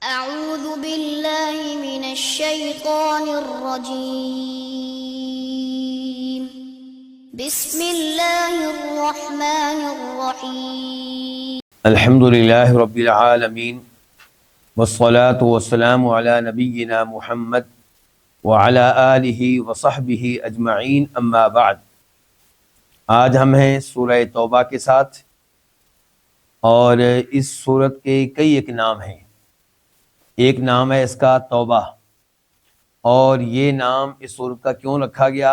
أعوذ بالله من الشيطان الرجيم بسم الله الرحمن الرحيم الحمد للہ رب العالمین والصلاة والسلام علی نبینا محمد وعلی آلہ وصحبہ اجمعین اما بعد۔ آج ہم ہیں سورہ توبہ کے ساتھ، اور اس سورت کے کئی ایک نام ہیں۔ ایک نام ہے اس کا توبہ، اور یہ نام اس سورت کا کیوں رکھا گیا؟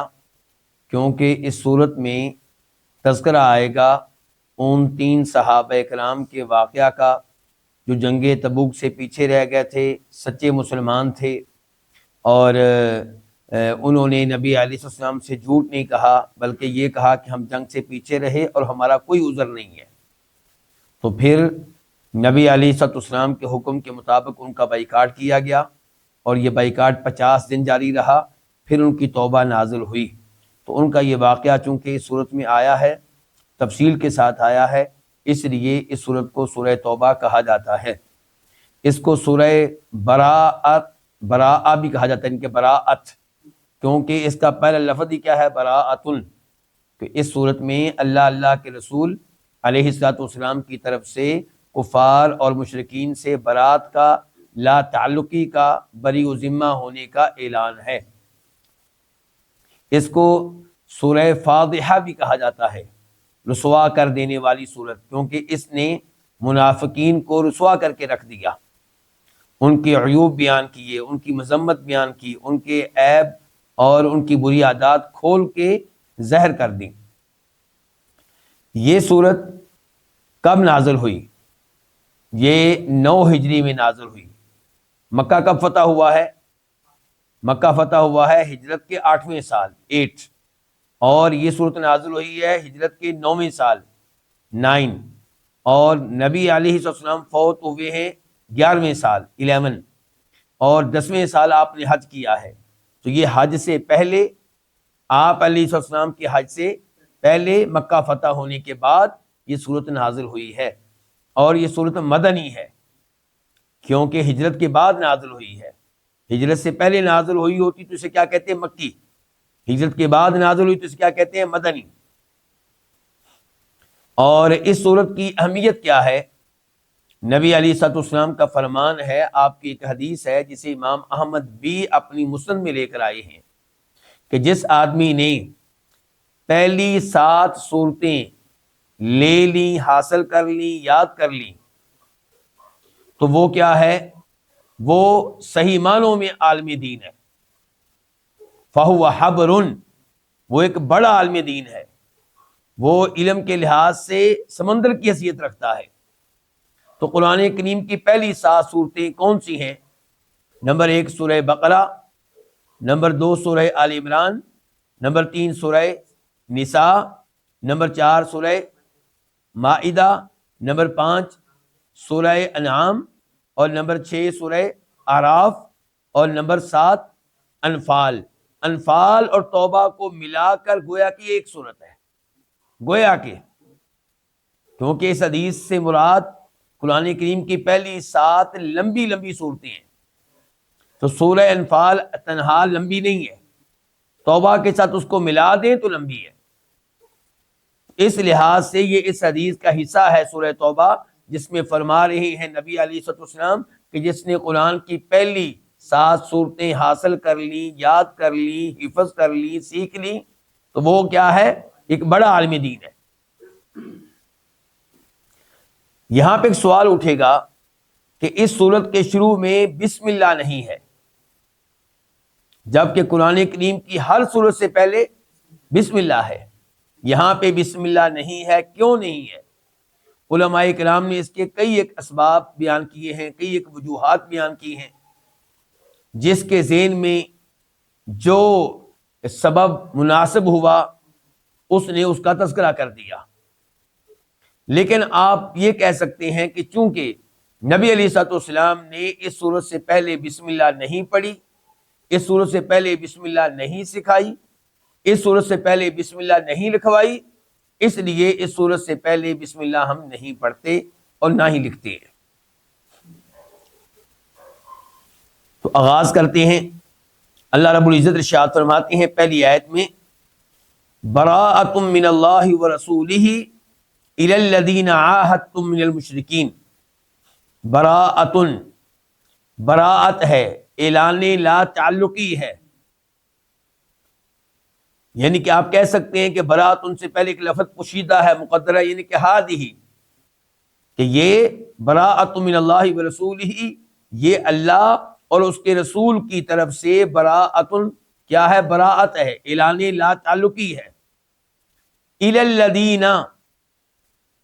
کیونکہ اس سورت میں تذکرہ آئے گا ان 3 صحابہ کرام کے واقعہ کا جو جنگ تبوک سے پیچھے رہ گئے تھے، سچے مسلمان تھے، اور انہوں نے نبی علیہ السلام سے جھوٹ نہیں کہا، بلکہ یہ کہا کہ ہم جنگ سے پیچھے رہے اور ہمارا کوئی عذر نہیں ہے۔ تو پھر نبی علیہ السلام کے حکم کے مطابق ان کا بائیکاٹ کیا گیا، اور یہ بائیکاٹ 50 دن جاری رہا، پھر ان کی توبہ نازل ہوئی۔ تو ان کا یہ واقعہ چونکہ اس صورت میں آیا ہے، تفصیل کے ساتھ آیا ہے، اس لیے اس صورت کو سورہ توبہ کہا جاتا ہے۔ اس کو سورہ براء بھی کہا جاتا ہے، ان کے براءت، کیونکہ اس کا پہلا لفظ ہی کیا ہے؟ براءتن۔ کہ اس صورت میں اللہ کے رسول علیہ السلام کی طرف سے کفار اور مشرکین سے برات کا، لا تعلقی کا، بری و ذمہ ہونے کا اعلان ہے۔ اس کو سورہ فاضحہ بھی کہا جاتا ہے، رسوا کر دینے والی سورت، کیونکہ اس نے منافقین کو رسوا کر کے رکھ دیا، ان کے عیوب بیان کیے، ان کی مذمت بیان کی، ان کے عیب اور ان کی بری عادات کھول کے ظاہر کر دی۔ یہ سورت کب نازل ہوئی؟ یہ 9 ہجری میں نازل ہوئی۔ مکہ کب فتح ہوا ہے؟ مکہ فتح ہوا ہے ہجرت کے 8ویں سال 8، اور یہ صورت نازل ہوئی ہے ہجرت کے 9ویں سال 9، اور نبی علیہ السلام فوت ہوئے ہیں 11ویں سال 11، اور 10ویں سال آپ نے حج کیا ہے۔ تو یہ حج سے پہلے، آپ علیہ السلام کے حج سے پہلے، مکہ فتح ہونے کے بعد یہ صورت نازل ہوئی ہے، اور یہ صورت مدنی ہے، کیونکہ ہجرت کے بعد نازل ہوئی ہے۔ ہجرت سے پہلے نازل ہوئی ہوتی تو اسے کیا کہتے ہیں؟ مکی۔ ہجرت کے بعد نازل ہوئی تو اسے کیا کہتے ہیں؟ مدنی۔ اور اس صورت کی اہمیت کیا ہے؟ نبی علیہ السلام کا فرمان ہے، آپ کی ایک حدیث ہے جسے امام احمد بھی اپنی مسند میں لے کر آئے ہیں، کہ جس آدمی نے پہلی 7 صورتیں لے لیں، حاصل کر لیں، یاد کر لیں، تو وہ کیا ہے؟ وہ صحیح معنوں میں عالم دین ہے۔ فَهُوَ حَبْرٌ، وہ ایک بڑا عالم دین ہے، وہ علم کے لحاظ سے سمندر کی حیثیت رکھتا ہے۔ تو قرآن کریم کی پہلی 7 صورتیں کون سی ہیں؟ نمبر 1 سورہ بقرہ، نمبر 2 سورہ آل عمران، نمبر 3 سورہ نساء، نمبر 4 سورہ مائدہ، نمبر 5 سورہ انعام، اور نمبر 6 سورہ اعراف، اور نمبر 7 انفال۔ انفال اور توبہ کو ملا کر گویا کی ایک صورت ہے، گویا کہ، کیونکہ اس حدیث سے مراد قرآن کریم کی پہلی 7 لمبی لمبی صورتیں ہیں، تو سورہ انفال تنہا لمبی نہیں ہے، توبہ کے ساتھ اس کو ملا دیں تو لمبی ہے۔ اس لحاظ سے یہ اس حدیث کا حصہ ہے سورہ توبہ، جس میں فرما رہے ہیں نبی علیہ السلام کہ جس نے قرآن کی پہلی 7 صورتیں حاصل کر لی، یاد کر لی، حفظ کر لی، سیکھ لی، تو وہ کیا ہے؟ ایک بڑا عالم دین ہے۔ یہاں پہ ایک سوال اٹھے گا کہ اس سورت کے شروع میں بسم اللہ نہیں ہے، جبکہ قرآن کریم کی ہر سورت سے پہلے بسم اللہ ہے، یہاں پہ بسم اللہ نہیں ہے، کیوں نہیں ہے؟ علماء کرام نے اس کے کئی ایک اسباب بیان کیے ہیں، کئی ایک وجوہات بیان کی ہیں، جس کے ذہن میں جو سبب مناسب ہوا اس نے اس کا تذکرہ کر دیا۔ لیکن آپ یہ کہہ سکتے ہیں کہ چونکہ نبی علیہ السلام نے اس سورت سے پہلے بسم اللہ نہیں پڑھی، اس سورت سے پہلے بسم اللہ نہیں سکھائی، اس سورت سے پہلے بسم اللہ نہیں لکھوائی، اس لیے اس سورت سے پہلے بسم اللہ ہم نہیں پڑھتے اور نہ ہی لکھتے ہیں۔ تو آغاز کرتے ہیں. اللہ رب العزت ارشاد فرماتے ہیں پہلی آیت میں براءۃ من اللہ ورسولہ الی الذین عاہدتم من المشرکین. براءۃ، براءت ہے، اعلان لا تعلقی ہے. یعنی کہ آپ کہہ سکتے ہیں کہ براءت ان سے پہلے ایک لفظ پوشیدہ ہے مقدرہ، یعنی کہ ہادی، کہ یہ براءۃ من اللہ ورسولہ، یہ اللہ اور اس کے رسول کی طرف سے براءۃ کیا ہے؟ براءت ہے، اعلان لا تعلقی ہے. الی الذین،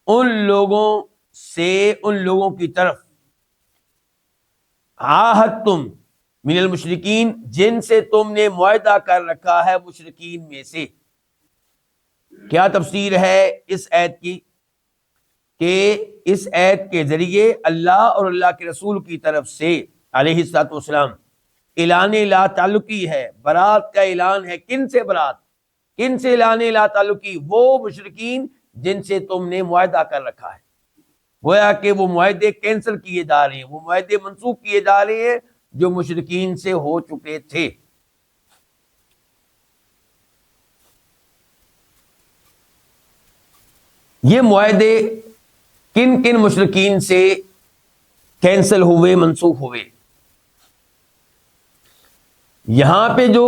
ان لوگوں سے، ان لوگوں کی طرف، عاہدتم من المشرکین، جن سے تم نے معاہدہ کر رکھا ہے مشرکین میں سے. کیا تفسیر ہے اس آیت کی؟ کہ اس آیت کے ذریعے اللہ اور اللہ کے رسول کی طرف سے علیہ الصلوۃ والسلام اعلان لا تعلقی ہے، برات کا اعلان ہے. کن سے برات؟ کن سے اعلان لا تعلقی؟ وہ مشرکین جن سے تم نے معاہدہ کر رکھا ہے. گویا کہ وہ معاہدے کینسل کیے جا رہے ہیں، وہ معاہدے منسوخ کیے جا رہے ہیں جو مشرکین سے ہو چکے تھے. یہ معاہدے کن کن مشرکین سے کینسل ہوئے، منسوخ ہوئے؟ یہاں پہ جو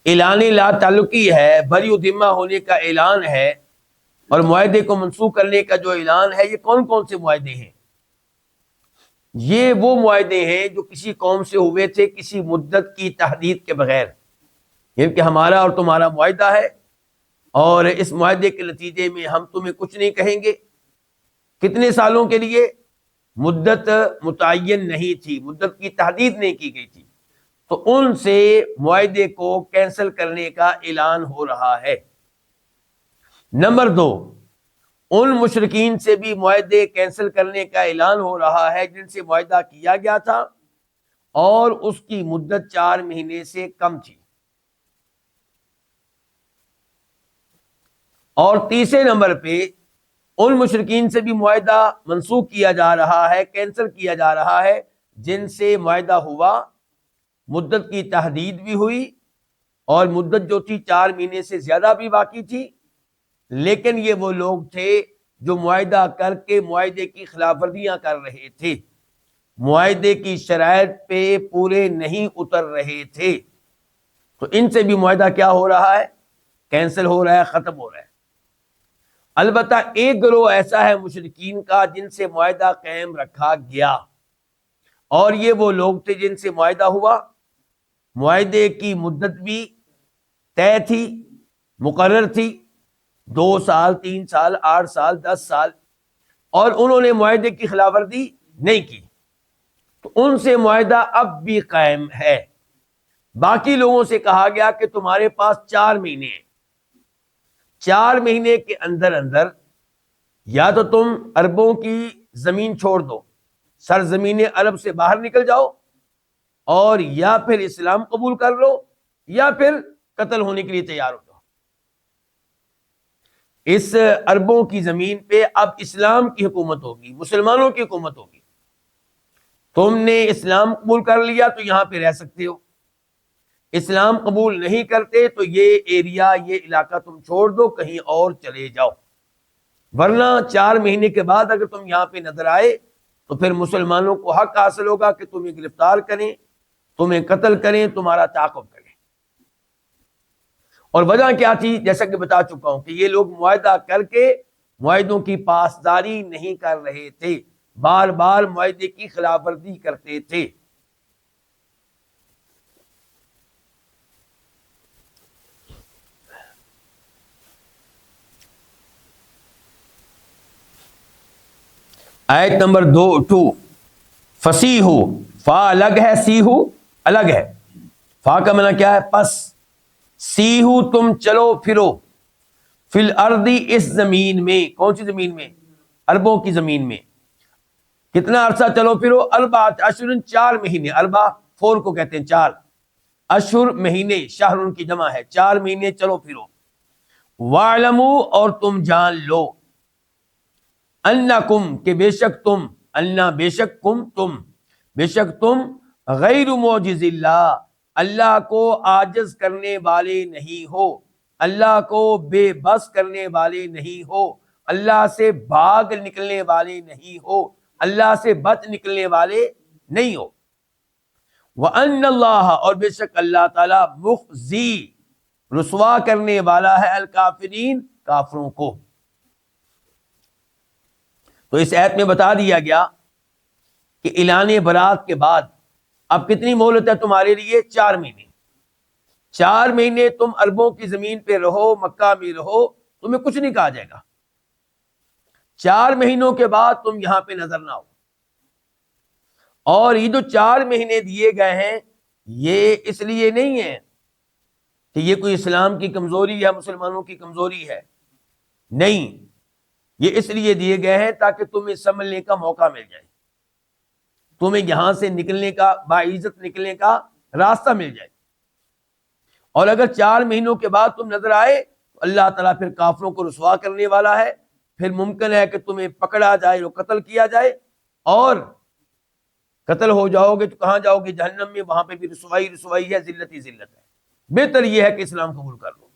اعلان لا تعلقی ہے، بری ذمہ ہونے کا اعلان ہے، اور معاہدے کو منسوخ کرنے کا جو اعلان ہے، یہ کون کون سے معاہدے ہیں؟ یہ وہ معاہدے ہیں جو کسی قوم سے ہوئے تھے کسی مدت کی تحدید کے بغیر. یعنی کہ ہمارا اور تمہارا معاہدہ ہے، اور اس معاہدے کے نتیجے میں ہم تمہیں کچھ نہیں کہیں گے. کتنے سالوں کے لیے؟ مدت متعین نہیں تھی، مدت کی تحدید نہیں کی گئی تھی. تو ان سے معاہدے کو کینسل کرنے کا اعلان ہو رہا ہے. نمبر 2، ان مشرکین سے بھی معاہدے کینسل کرنے کا اعلان ہو رہا ہے جن سے معاہدہ کیا گیا تھا اور اس کی مدت 4 مہینے سے کم تھی. اور تیسرے نمبر پہ ان مشرکین سے بھی معاہدہ منسوخ کیا جا رہا ہے، کینسل کیا جا رہا ہے جن سے معاہدہ ہوا، مدت کی تحدید بھی ہوئی، اور مدت جو تھی 4 مہینے سے زیادہ بھی باقی تھی، لیکن یہ وہ لوگ تھے جو معاہدہ کر کے معاہدے کی خلاف ورزیاں کر رہے تھے، معاہدے کی شرائط پہ پورے نہیں اتر رہے تھے. تو ان سے بھی معاہدہ کیا ہو رہا ہے؟ کینسل ہو رہا ہے، ختم ہو رہا ہے. البتہ ایک گروہ ایسا ہے مشرکین کا جن سے معاہدہ قائم رکھا گیا، اور یہ وہ لوگ تھے جن سے معاہدہ ہوا، معاہدے کی مدت بھی طے تھی، مقرر تھی، 2 سال، 3 سال، 8 سال، 10 سال، اور انہوں نے معاہدے کی خلاف ورزی نہیں کی. تو ان سے معاہدہ اب بھی قائم ہے. باقی لوگوں سے کہا گیا کہ تمہارے پاس 4 مہینے ہیں، 4 مہینے کے اندر اندر یا تو تم عربوں کی زمین چھوڑ دو، سرزمین عرب سے باہر نکل جاؤ، اور یا پھر اسلام قبول کر لو، یا پھر قتل ہونے کے لیے تیار ہو جاؤ. اس عربوں کی زمین پہ اب اسلام کی حکومت ہوگی، مسلمانوں کی حکومت ہوگی. تم نے اسلام قبول کر لیا تو یہاں پہ رہ سکتے ہو، اسلام قبول نہیں کرتے تو یہ ایریا، یہ علاقہ تم چھوڑ دو، کہیں اور چلے جاؤ. ورنہ 4 مہینے کے بعد اگر تم یہاں پہ نظر آئے تو پھر مسلمانوں کو حق حاصل ہوگا کہ تمہیں گرفتار کریں، تمہیں قتل کریں، تمہارا تعاقب کریں. اور وجہ کیا تھی؟ جیسا کہ بتا چکا ہوں کہ یہ لوگ معاہدہ کر کے معاہدوں کی پاسداری نہیں کر رہے تھے، بار بار معاہدے کی خلاف ورزی کرتے تھے. آیت نمبر 2 فسیحو، فا الگ ہے، سیہو الگ ہے. فا کا معنی کیا ہے؟ پس. سیہو تم چلو پھرو، فی الارض اس زمین میں. کون سی زمین میں؟ عربوں کی زمین میں. کتنا عرصہ چلو پھرو؟ 4 اشہر، 4 مہینے. اربع 4 کو کہتے ہیں 4، اشہر مہینے، شہر ان کی جمع ہے. 4 مہینے چلو پھرو. وَاعْلَمُوا، اور تم جان لو، انکم کہ بے شک تم، انا بے شک کم تم، بے شک تم، غیر معجز اللہ، اللہ کو عاجز کرنے والے نہیں ہو، اللہ کو بے بس کرنے والے نہیں ہو، اللہ سے بھاگ نکلنے والے نہیں ہو، اللہ سے بچ نکلنے والے نہیں ہو۔ وَأَنَّ اللَّهَ، اور بے شک اللہ تعالیٰ، مخزی، رسوا کرنے والا ہے، الکافرین، کافروں کو۔ تو اس آیت میں بتا دیا گیا کہ اعلان برات کے بعد اب کتنی مہلت ہے تمہارے لیے؟ 4 مہینے۔ 4 مہینے تم عربوں کی زمین پہ رہو، مکہ میں رہو، تمہیں کچھ نہیں کہا جائے گا۔ 4 مہینوں کے بعد تم یہاں پہ نظر نہ ہو۔ اور یہ جو 4 مہینے دیے گئے ہیں، یہ اس لیے نہیں ہے کہ یہ کوئی اسلام کی کمزوری یا مسلمانوں کی کمزوری ہے، نہیں، یہ اس لیے دیے گئے ہیں تاکہ تمہیں سنبھلنے کا موقع مل جائے، تمہیں یہاں سے نکلنے کا، باعزت نکلنے کا راستہ مل جائے۔ اور اگر 4 مہینوں کے بعد تم نظر آئے تو اللہ تعالیٰ پھر کافروں کو رسوا کرنے والا ہے، پھر ممکن ہے کہ تمہیں پکڑا جائے اور قتل کیا جائے، اور قتل ہو جاؤ گے تو کہاں جاؤ گے؟ جہنم میں، وہاں پہ بھی رسوائی ہے، ذلت ہی ذلت ہے۔ بہتر یہ ہے کہ اسلام قبول کر لو۔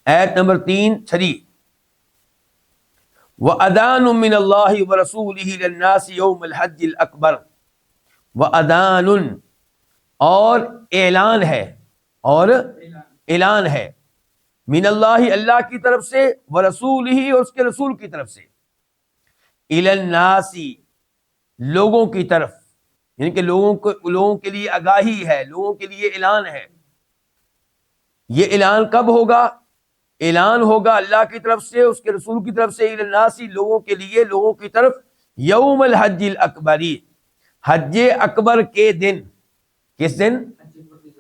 آیت نمبر 3 وَأَذَانٌ مِّنَ اللَّهِ وَرَسُولِهِ لِلنَّاسِ يَوْمَ الْحَجِّ الْأَكْبَرِ، وَأَذَانٌ، اور اعلان ہے، اور اعلان ہے، من اللہ، اللہ کی طرف سے، ورسولہ، اور اس کے رسول کی طرف سے، الی الناس، لوگوں کی طرف، یعنی کہ لوگوں کے لیے آگاہی ہے، لوگوں کے لیے اعلان ہے۔ یہ اعلان کب ہوگا؟ اعلان ہوگا اللہ کی طرف سے، اس کے رسول کی طرف سے، الی الناس، لوگوں کے لیے، لوگوں کی طرف، یوم الحج الاکبری، حج اکبر کے دن۔ کس دن؟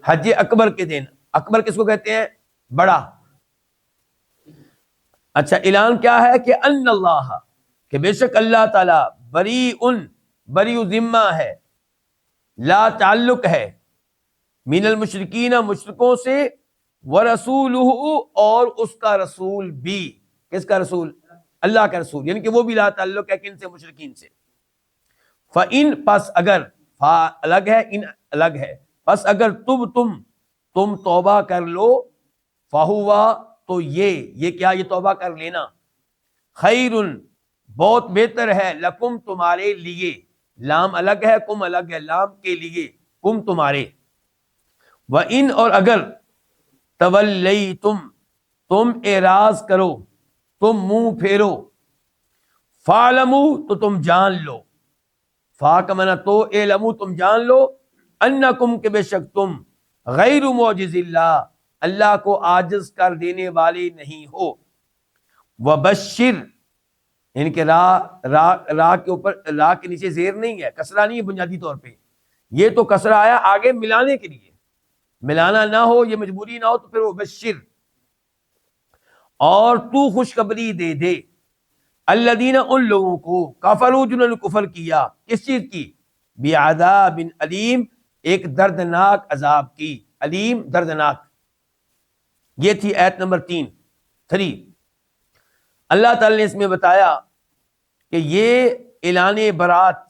حج اکبر کے دن۔ اکبر کس کو کہتے ہیں؟ بڑا۔ اچھا، اعلان کیا ہے کہ ان اللہ، کہ بے شک اللہ تعالی، بری ذمہ ہے، لا تعلق ہے، من المشرکین، مشرکوں سے، ورسولہ، اور اس کا رسول بھی۔ کس کا رسول؟ اللہ کا رسول، یعنی کہ وہ بھی لا تعلق ہے کن سے؟ مشرکین سے۔ فَإِن، پس اگر، فا الگ ہے، ان الگ ہے، پس اگر تم توبہ کر لو، فہوا، تو یہ کیا؟ یہ توبہ کر لینا، خیرن، بہت بہتر ہے، لکم، تمہارے لیے، لام الگ ہے، کم الگ ہے، لام کے لیے، کم تمہارے، وَإِن، اور اگر، تولیتم، تم اعراض کرو، تم منہ پھیرو، فَاعْلَمُوا، تو تم جان لو، فا کا معنی تو، اعلموا، تم جان لو، انکم، کہ بے شک تم، غیر معجز اللہ، اللہ کو عاجز کر دینے والے نہیں ہو، وبشر، یعنی کہ را کے اوپر، را کے نیچے زیر نہیں ہے، کسرہ نہیں ہے بنیادی طور پہ، یہ تو کسرہ آیا آگے ملانے کے لیے، ملانا نہ ہو، یہ مجبوری نہ ہو، تو پھر وہ بشر، اور تو خوشخبری دے دے، الذین، ان لوگوں کو، کفروا، جنہوں نے کفر کیا، کس چیز کی؟ بعذاب علیم، ایک دردناک عذاب کی، علیم، دردناک۔ یہ تھی آیت نمبر 3۔ اللہ تعالی نے اس میں بتایا کہ یہ اعلان برات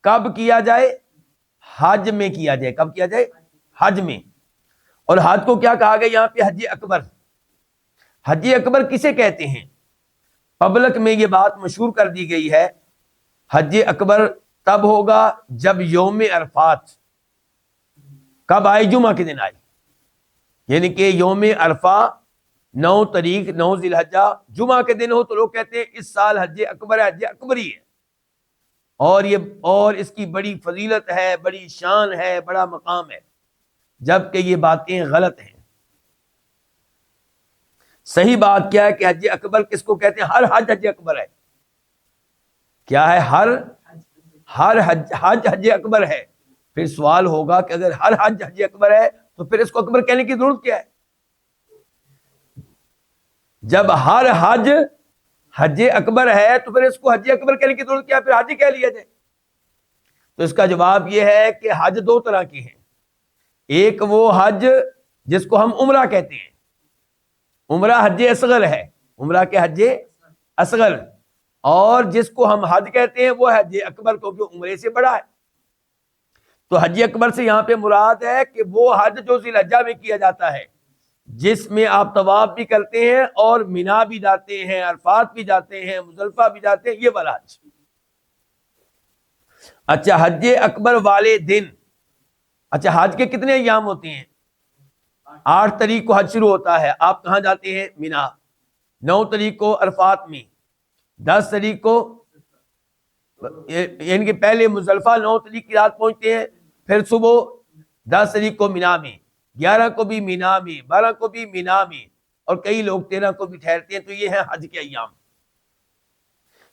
کب کیا جائے؟ حج میں کیا جائے۔ کب کیا جائے؟ حج میں۔ اور حج کو کیا کہا گیا یہاں پہ؟ حج اکبر۔ حج اکبر کسے کہتے ہیں؟ پبلک میں یہ بات مشہور کر دی گئی ہے، حج اکبر تب ہوگا جب یوم عرفات کب آئے؟ جمعہ کے دن آئے، یعنی کہ یوم عرفہ 9 تاریخ، 9 ذی الحجہ، جمعہ کے دن ہو تو لوگ کہتے ہیں اس سال حج اکبر ہے، حج اکبری ہے، اور اس کی بڑی فضیلت ہے، بڑی شان ہے، بڑا مقام ہے، جبکہ یہ باتیں غلط ہیں۔ صحیح بات کیا ہے کہ حج اکبر کس کو کہتے ہیں؟ ہر حج حج اکبر ہے۔ کیا ہے؟ ہر حج اکبر ہے۔ پھر سوال ہوگا کہ اگر ہر حج حج اکبر ہے تو پھر اس کو اکبر کہنے کی ضرورت کیا ہے؟ جب ہر حج حج اکبر ہے تو پھر اس کو حج اکبر کہنے کی ضرورت کیا ہے؟ پھر حج کہہ لیا جائے۔ تو اس کا جواب یہ ہے کہ حج 2 طرح کے ہیں، ایک وہ حج جس کو ہم عمرہ کہتے ہیں، عمرہ حج اصغر ہے، عمرہ کے حج اصغر، اور جس کو ہم حج کہتے ہیں وہ حج اکبر کو جو عمرے سے بڑا ہے. تو حج اکبر سے یہاں پہ مراد ہے کہ وہ حج جو ذی الحجہ میں کیا جاتا ہے، جس میں آپ طواف بھی کرتے ہیں اور مینا بھی جاتے ہیں، عرفات بھی جاتے ہیں، مزدلفہ بھی جاتے ہیں، یہ والا حج. اچھا، حج اکبر والے دن، اچھا حج کے کتنے ایام ہوتے ہیں؟ 8 تاریخ کو حج شروع ہوتا ہے، آپ کہاں جاتے ہیں؟ مینا. 9 تاریخ کو عرفات میں، 10 تاریخ کو یعنی کہ پہلے مزدلفہ 9 تاریخ کی رات پہنچتے ہیں، پھر صبح 10 تاریخ کو مینا میں، 11 کو بھی مینا میں، 12 کو بھی مینا میں، اور کئی لوگ 13 کو بھی ٹھہرتے ہیں. تو یہ ہیں حج کے ایام.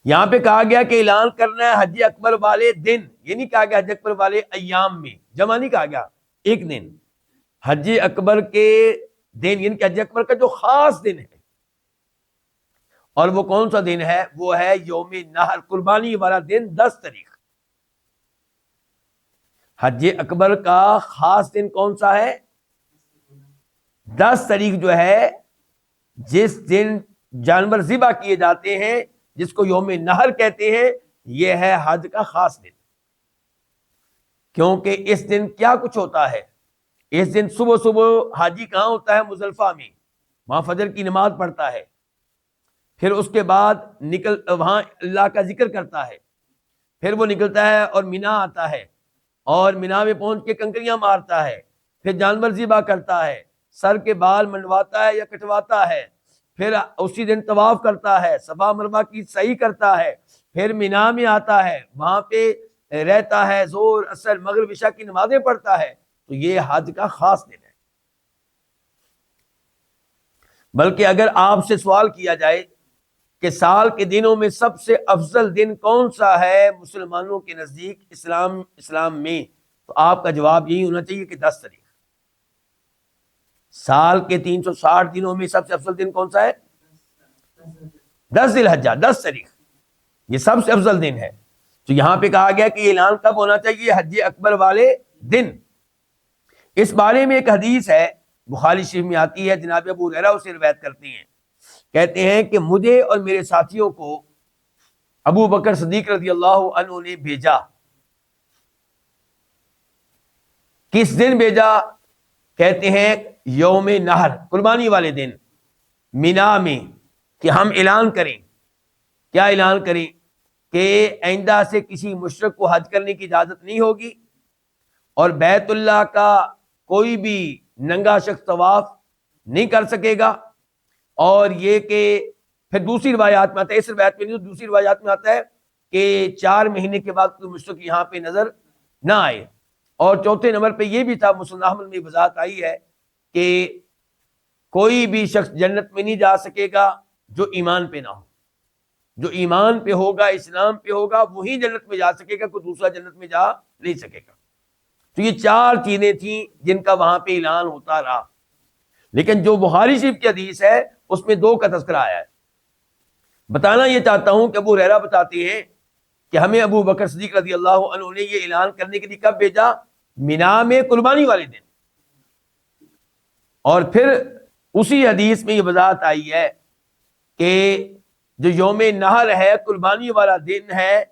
یہاں پہ کہا گیا کہ اعلان کرنا ہے حج اکبر والے دن، یہ نہیں کہا گیا حج اکبر والے ایام میں، جمع نہیں کہا گیا، ایک دن. حج اکبر کے دن یعنی کہ حج اکبر کا جو خاص دن ہے، اور وہ کون سا دن ہے؟ وہ ہے یوم نحر، قربانی والا دن، 10 تاریخ. حج اکبر کا خاص دن کون سا ہے؟ 10 تاریخ جو ہے، جس دن جانور ذبح کیے جاتے ہیں، جس کو یوم نحر کہتے ہیں، یہ ہے حج کا خاص دن. کیونکہ اس دن کیا کچھ ہوتا ہے؟ اس دن صبح صبح حاجی کہاں ہوتا ہے؟ مزدلفہ میں، وہاں فجر کی نماز پڑھتا ہے، پھر اس کے بعد وہاں اللہ کا ذکر کرتا ہے، پھر وہ نکلتا ہے اور مینا آتا ہے، اور مینا میں پہنچ کے کنکریاں مارتا ہے، پھر جانور ذبح کرتا ہے، سر کے بال منڈواتا ہے یا کٹواتا ہے، پھر اسی دن طواف کرتا ہے، صفا مروہ کی سعی کرتا ہے، پھر مینا میں آتا ہے، وہاں پہ رہتا ہے، ظہر عصر مغرب عشاء کی نمازیں پڑھتا ہے. تو یہ حج کا خاص دن ہے. بلکہ اگر آپ سے سوال کیا جائے کہ سال کے دنوں میں سب سے افضل دن کون سا ہے مسلمانوں کے نزدیک اسلام میں، تو آپ کا جواب یہی ہونا چاہیے کہ 10 تاریخ. سال کے 360 دنوں میں سب سے افضل دن کون سا ہے؟ 10 ذی الحجہ، 10 تاریخ، یہ سب سے افضل دن ہے. تو یہاں پہ کہا گیا کہ یہ اعلان کب ہونا چاہیے؟ حج اکبر والے دن. اس بارے میں ایک حدیث ہے، بخاری شریف میں آتی ہے، جناب ابو ہریرہ اسے روایت کرتے ہیں، کہتے ہیں کہ مجھے اور میرے ساتھیوں کو ابو بکر صدیق رضی اللہ عنہ نے بھیجا. کس دن بھیجا؟ کہتے ہیں یوم نحر، قربانی والے دن، مینا میں، کہ ہم اعلان کریں. کیا اعلان کریں؟ کہ آئندہ سے کسی مشرک کو حج کرنے کی اجازت نہیں ہوگی، اور بیت اللہ کا کوئی بھی ننگا شخص طواف نہیں کر سکے گا. اور یہ کہ پھر دوسری روایات میں آتا ہے، اس روایت میں نہیں، دوسری روایات میں آتا ہے کہ 4 مہینے کے بعد کوئی مشرک یہاں پہ نظر نہ آئے. اور چوتھے نمبر پہ یہ بھی تھا، مسلم احمد میں وضاحت آئی ہے کہ کوئی بھی شخص جنت میں نہیں جا سکے گا جو ایمان پہ نہ ہو. جو ایمان پہ ہوگا، اسلام پہ ہوگا، وہی جنت میں جا سکے گا، کوئی دوسرا جنت میں جا نہیں سکے گا. تو یہ 4 چیزیں تھیں جن کا وہاں پہ اعلان ہوتا رہا. لیکن جو بخاری شریف کی حدیث ہے اس میں 2 کا تذکرہ آیا ہے. بتانا یہ چاہتا ہوں کہ ابو ہریرہ بتاتے ہیں کہ ہمیں ابو بکر صدیق رضی اللہ عنہ نے یہ اعلان کرنے کے لیے کب بھیجا؟ مینا میں، قربانی والے دن. اور پھر اسی حدیث میں یہ وضاحت آئی ہے کہ جو یوم نحر ہے، قربانی والا دن ہے،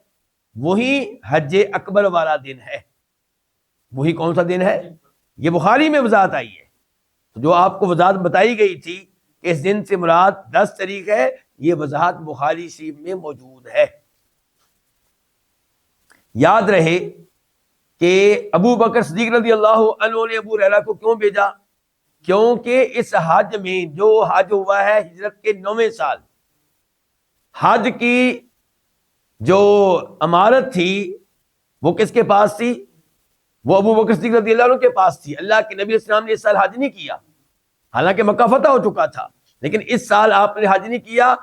وہی حج اکبر والا دن ہے. وہی کون سا دن ہے؟ یہ بخاری میں وضاحت آئی ہے. تو جو آپ کو وضاحت بتائی گئی تھی کہ اس دن سے مراد 10 تاریخ ہے، یہ وضاحت بخاری شریف میں موجود ہے. یاد رہے کہ ابو بکر صدیق رضی اللہ عنہ نے ابو ہریرہ کو کیوں بھیجا؟ کیونکہ اس حج میں، جو حج ہوا ہے ہجرت کے 9ویں سال، حج کی جو امارت تھی وہ کس کے پاس تھی؟ وہ ابو بکر صدیق رضی اللہ عنہ کے پاس تھی. اللہ کے نبی علیہ السلام نے اس سال حج نہیں کیا، حالانکہ مکہ فتح ہو چکا تھا، لیکن اس سال آپ نے حج نہیں کیا.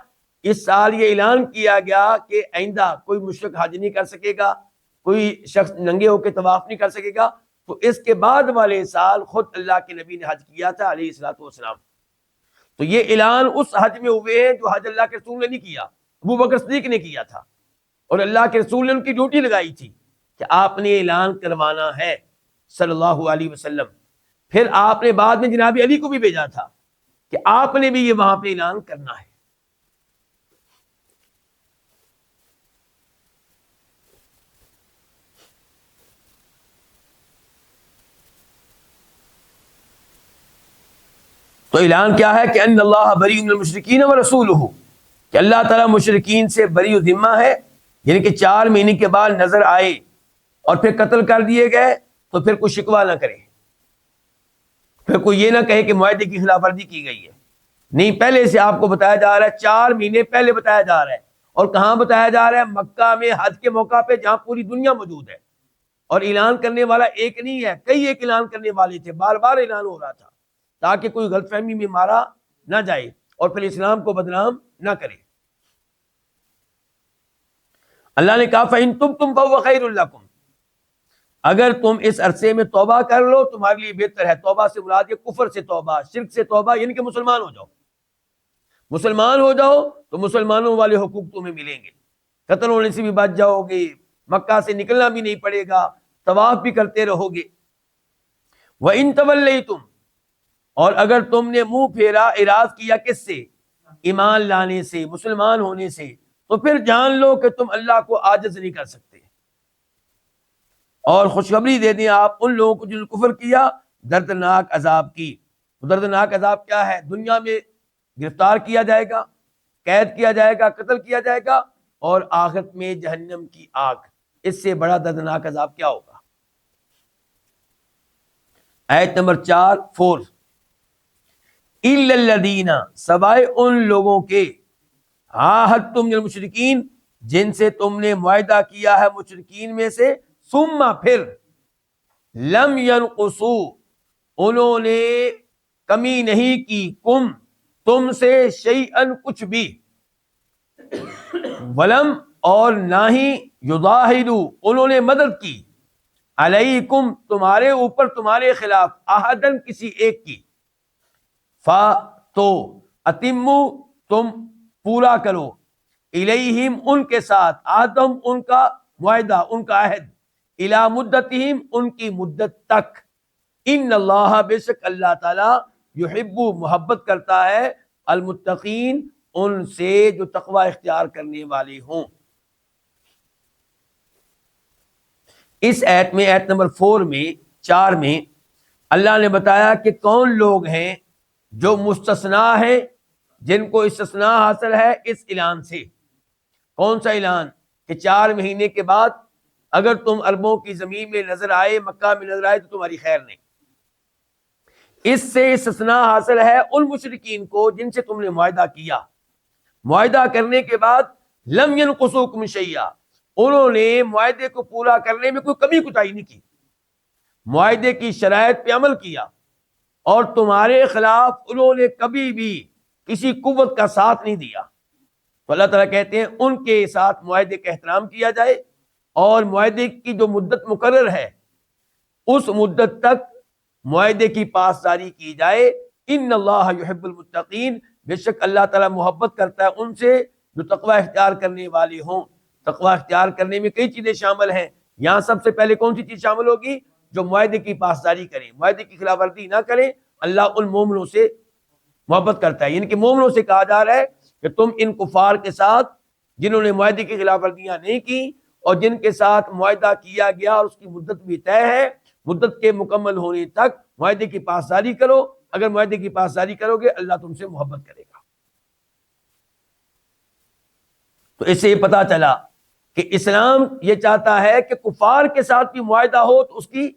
اس سال یہ اعلان کیا گیا کہ آئندہ کوئی مشرک حج نہیں کر سکے گا، کوئی شخص ننگے ہو کے طواف نہیں کر سکے گا. تو اس کے بعد والے سال خود اللہ کے نبی نے حج کیا تھا علیہ الصلوۃ والسلام. تو یہ اعلان اس حج میں ہوئے ہیں جو حج اللہ کے رسول نے نہیں کیا، ابو بکر صدیق نے کیا تھا. اور اللہ کے رسول نے ان کی ڈیوٹی لگائی تھی کہ آپ نے اعلان کروانا ہے صلی اللہ علیہ وسلم. پھر آپ نے بعد میں جناب علی کو بھی بھیجا تھا کہ آپ نے بھی یہ وہاں پہ اعلان کرنا ہے. تو اعلان کیا ہے کہ ان اللہ بری من المشرکین ورسولہ، کہ اللہ تعالیٰ مشرکین سے بری و ذمہ ہے، یعنی کہ 4 مہینے کے بعد نظر آئے اور پھر قتل کر دیے گئے تو پھر کوئی شکوہ نہ کرے، پھر کوئی یہ نہ کہے کہ معاہدے کی خلاف ورزی کی گئی ہے۔ نہیں، پہلے سے آپ کو بتایا جا رہا ہے، 4 مہینے پہلے بتایا جا رہا ہے، اور کہاں بتایا جا رہا ہے؟ مکہ میں حج کے موقع پہ، جہاں پوری دنیا موجود ہے، اور اعلان کرنے والا ایک نہیں ہے، کئی ایک اعلان کرنے والے تھے، بار بار اعلان ہو رہا تھا تاکہ کوئی غلط فہمی میں مارا نہ جائے اور پھر اسلام کو بدنام نہ کرے۔ اللہ نے کہا فَإِن تُبْتُمْ فَهُوَ خَيْرٌ لَكُمْ، اگر تم اس عرصے میں توبہ کر لو تمہارے لیے بہتر ہے۔ توبہ سے مراد یہ کفر سے توبہ، شرک سے توبہ، یعنی کہ مسلمان ہو جاؤ۔ مسلمان ہو جاؤ تو مسلمانوں والے حقوق تمہیں ملیں گے، قتل ہونے سے بھی بچ جاؤ گے، مکہ سے نکلنا بھی نہیں پڑے گا، طواف بھی کرتے رہو گے۔ وَإِن تَوَلَّيْتُمْ، اور اگر تم نے منہ پھیرا، اعراض کیا کس سے؟ ایمان لانے سے، مسلمان ہونے سے، تو پھر جان لو کہ تم اللہ کو عاجز نہیں کر سکتے۔ اور خوشخبری دے دیں آپ ان لوگوں کو جنہوں نے کفر کیا دردناک عذاب کی۔ دردناک عذاب کیا ہے؟ دنیا میں گرفتار کیا جائے گا، قید کیا جائے گا، قتل کیا جائے گا، اور آخرت میں جہنم کی آگ۔ اس سے بڑا دردناک عذاب کیا ہوگا؟ آیت نمبر 4 إِلَّا الَّذِينَ، سوائے ان لوگوں کے، عاہدتم من المشرکین، جن سے تم نے معاہدہ کیا ہے مشرکین میں سے، ثم پھر، لم ينقصوا، انہوں نے کمی نہیں کی، تم سے، شیئن کچھ بھی، ولم اور نہ ہی، یظاہروا انہوں نے مدد کی، علیکم تمہارے اوپر، تمہارے خلاف، احدن کسی ایک کی، تو اتموا تم پورا کرو، الیہم ان کے ساتھ، عہدہم ان کا معاہدہ، ان کا عہد، الی مدتہم ان کی مدت تک، ان اللہ بے شک اللہ تعالی، یحب محبت کرتا ہے، المتقین ان سے جو تقوی اختیار کرنے والے ہوں۔ اس آیت میں، آیت نمبر 4 میں اللہ نے بتایا کہ کون لوگ ہیں جو مستثنیٰ ہیں، جن کو استثناء حاصل ہے اس اعلان سے۔ کون سا اعلان؟ کہ 4 مہینے کے بعد اگر تم عربوں کی زمین میں نظر آئے، مکہ میں نظر آئے، تو تمہاری خیر نہیں۔ اس سے استثناء حاصل ہے ان مشرکین کو جن سے تم نے معاہدہ کیا، معاہدہ کرنے کے بعد لم ينقصوکم شیئا، انہوں نے معاہدے کو پورا کرنے میں کوئی کمی کوتاہی نہیں کی، معاہدے کی شرائط پہ عمل کیا، اور تمہارے خلاف انہوں نے کبھی بھی کسی قوت کا ساتھ نہیں دیا۔ تو اللہ تعالیٰ کہتے ہیں ان کے ساتھ معاہدے کا احترام کیا جائے، اور معاہدے کی جو مدت مقرر ہے اس مدت تک معاہدے کی پاسداری کی جائے۔ ان اللہ یحب المتقین، بے شک اللہ تعالیٰ محبت کرتا ہے ان سے جو تقوی اختیار کرنے والے ہوں۔ تقوی اختیار کرنے میں کئی چیزیں شامل ہیں، یہاں سب سے پہلے کون سی چیز شامل ہوگی؟ جو معاہدے کی پاسداری کریں، معاہدے کی خلاف ورزی نہ کریں۔ اللہ ان مومنوں سے محبت کرتا ہے، یعنی کہ مومنوں سے کہا جا رہا ہے کہ تم ان کفار کے ساتھ جنہوں نے معاہدے کی خلاف ورزیاں نہیں کی، اور جن کے ساتھ معاہدہ کیا گیا اور اس کی مدت بھی طے ہے، مدت کے مکمل ہونے تک معاہدے کی پاسداری کرو۔ اگر معاہدے کی پاسداری کرو گے اللہ تم سے محبت کرے گا۔ تو اس سے یہ پتا چلا کہ اسلام یہ چاہتا ہے کہ کفار کے ساتھ بھی معاہدہ ہو تو اس کی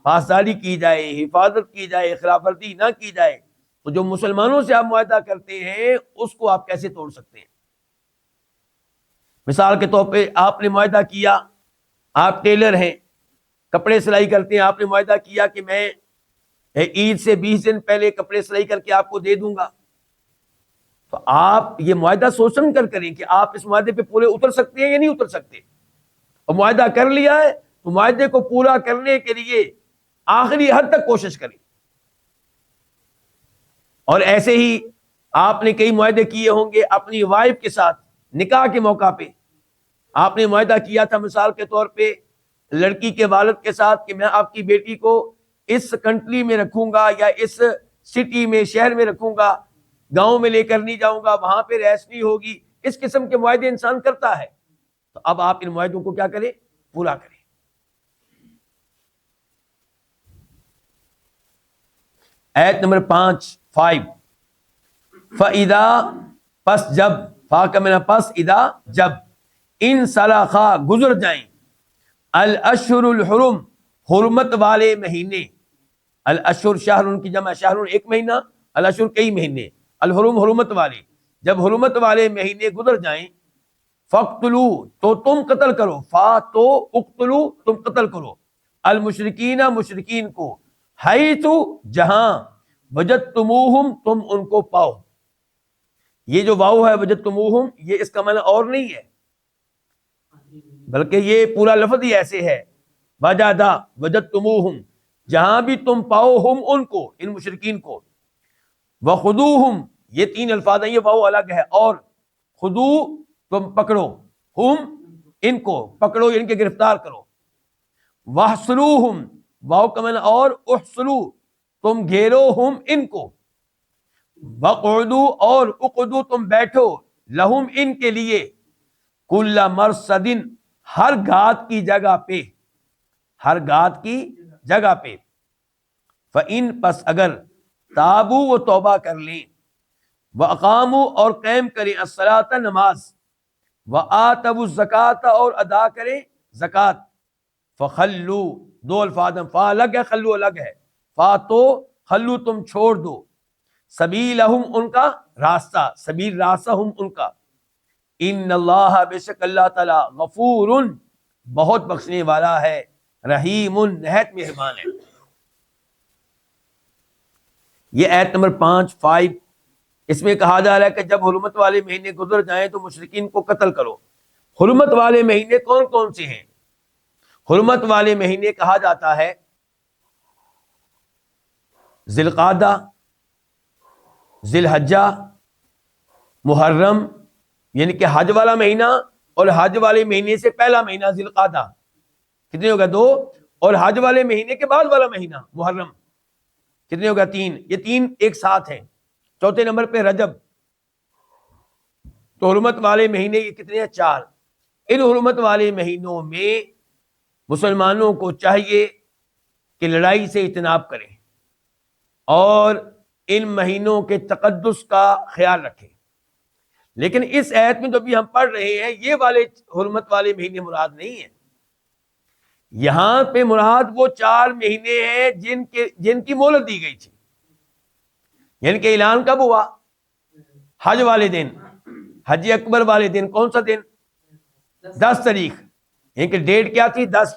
پاسداری کی جائے، حفاظت کی جائے، خلاف ورزی نہ کی جائے۔ تو جو مسلمانوں سے آپ معاہدہ کرتے ہیں اس کو آپ کیسے توڑ سکتے ہیں؟ مثال کے طور پہ آپ نے معاہدہ کیا، آپ ٹیلر ہیں، کپڑے سلائی کرتے ہیں، آپ نے معاہدہ کیا کہ میں عید سے 20 دن پہلے کپڑے سلائی کر کے آپ کو دے دوں گا، تو آپ یہ معاہدہ سوچ سمجھ کر کریں کہ آپ اس معاہدے پہ پورے اتر سکتے ہیں یا نہیں اتر سکتے، اور معاہدہ کر لیا ہے تو معاہدے کو پورا کرنے کے لیے آخری حد تک کوشش کریں۔ اور ایسے ہی آپ نے کئی معاہدے کیے ہوں گے اپنی وائف کے ساتھ، نکاح کے موقع پہ آپ نے معاہدہ کیا تھا مثال کے طور پہ لڑکی کے والد کے ساتھ کہ میں آپ کی بیٹی کو اس کنٹری میں رکھوں گا، یا اس سٹی میں، شہر میں رکھوں گا، گاؤں میں لے کر نہیں جاؤں گا، وہاں پہ رہائش نہیں ہوگی۔ اس قسم کے معاہدے انسان کرتا ہے، تو اب آپ ان معاہدوں کو کیا کریں؟ پورا کریں۔ آیت نمبر 5 5 فَإِذَا پس جب، فا کا معنی پس، اذا جب، ان سلخا گزر جائیں، الاشہر الحرم حرمت والے مہینے، الاشہر شہر ان کی جمع، شہر ایک مہینہ، الاشہر کئی مہینے، الحرم حرمت والے، جب حرمت والے مہینے گزر جائیں، فقتلو تو تم قتل کرو، فا تو اقتلو تم قتل کرو، المشرکین مشرکین کو، حیث جہاں، وجدتموہم تم ان کو پاؤ. یہ جو واو ہے وجدتموہم، یہ اس کا معنی اور نہیں ہے، بلکہ یہ پورا لفظ ہی ایسے ہے، وجدا وجدتموہم، جہاں بھی تم پاؤ، ہم ان کو، ان مشرکین کو، وخذوہم یہ 3 الفاظ ہیں، یہ واو الگ ہے، اور خذو تم پکڑو، ہم ان کو پکڑو، ان کے گرفتار کرو، واحصروہم واو کا معنی اور، احصرو تم گھیرو، ہم ان کو، وقعدو اور اقعدو تم بیٹھو، لہم ان کے لیے، کل مرصد ہر گھات کی جگہ پہ، ہر گھات کی جگہ پہ، فَإِن پس اگر تابو وہ توبہ کر لیں، وَأَقَامُوا اور قائم کریں، الصلاۃ نماز، وَآتَوُا الزَّکاۃ اور ادا کریں زکوٰۃ، فَخَلُّوا 2 الفاظ ہیں، فا الگ ہے خلو الگ ہے، فا تو خلو تم چھوڑ دو، سبیلہم ان کا راستہ، سبیل راستہ ہم ان کا، ان اللہ بے شک اللہ تعالی، غفور بہت بخشنے والا ہے، رحیم نہایت مہربان ہے. یہ آیت نمبر 5 اس میں کہا جا رہا ہے کہ جب حرمت والے مہینے گزر جائیں تو مشرکین کو قتل کرو. حرمت والے مہینے کون کون سے ہیں؟ حرمت والے مہینے کہا جاتا ہے ذی القعدہ، ذی الحجہ، محرم، یعنی کہ حج والا مہینہ، اور حج والے مہینے سے پہلا مہینہ ذی القعدہ، کتنے ہوگا 2، اور حج والے مہینے کے بعد والا مہینہ محرم، کتنے ہوگا 3. یہ 3 ایک ساتھ ہیں. چوتھے نمبر پہ رجب. تو حرمت والے مہینے یہ کتنے ہیں؟ 4. ان حرمت والے مہینوں میں مسلمانوں کو چاہیے کہ لڑائی سے اجتناب کریں اور ان مہینوں کے تقدس کا خیال رکھیں. لیکن اس آیت میں جو بھی ہم پڑھ رہے ہیں یہ والے حرمت والے مہینے مراد نہیں ہیں. یہاں پہ مراد وہ 4 مہینے ہیں جن کی مہلت دی گئی تھی. یعنی کہ اعلان کب ہوا؟ حج والے دن، حج اکبر والے دن. کون سا دن؟ 10 تاریخ. یعنی کہ ڈیٹ کیا تھی؟ 10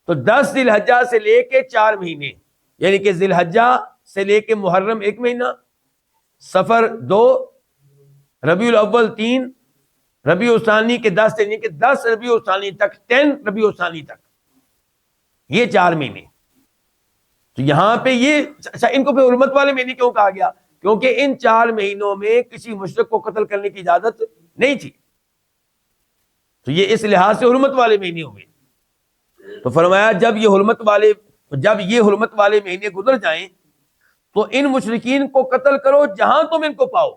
تو 10 ذی الحجہ سے لے کے 4 مہینے، یعنی کہ ذی الحجہ سے لے کے محرم 1 مہینہ، صفر 2، ربیع الاول 3، ربیع الثانی کے 10 یعنی کہ 10 ربیع الثانی تک، 10 ربیع الثانی تک، یہ 4 مہینے. تو یہاں پہ یہ اچھا، ان کو پھر حرمت والے مہینے کیوں کہا گیا؟ کیونکہ ان 4 مہینوں میں کسی مشرک کو قتل کرنے کی اجازت نہیں تھی، تو یہ اس لحاظ سے حرمت والے مہینے ہوئے. تو فرمایا جب یہ حرمت والے مہینے گزر جائیں تو ان مشرکین کو قتل کرو جہاں تم ان کو پاؤ،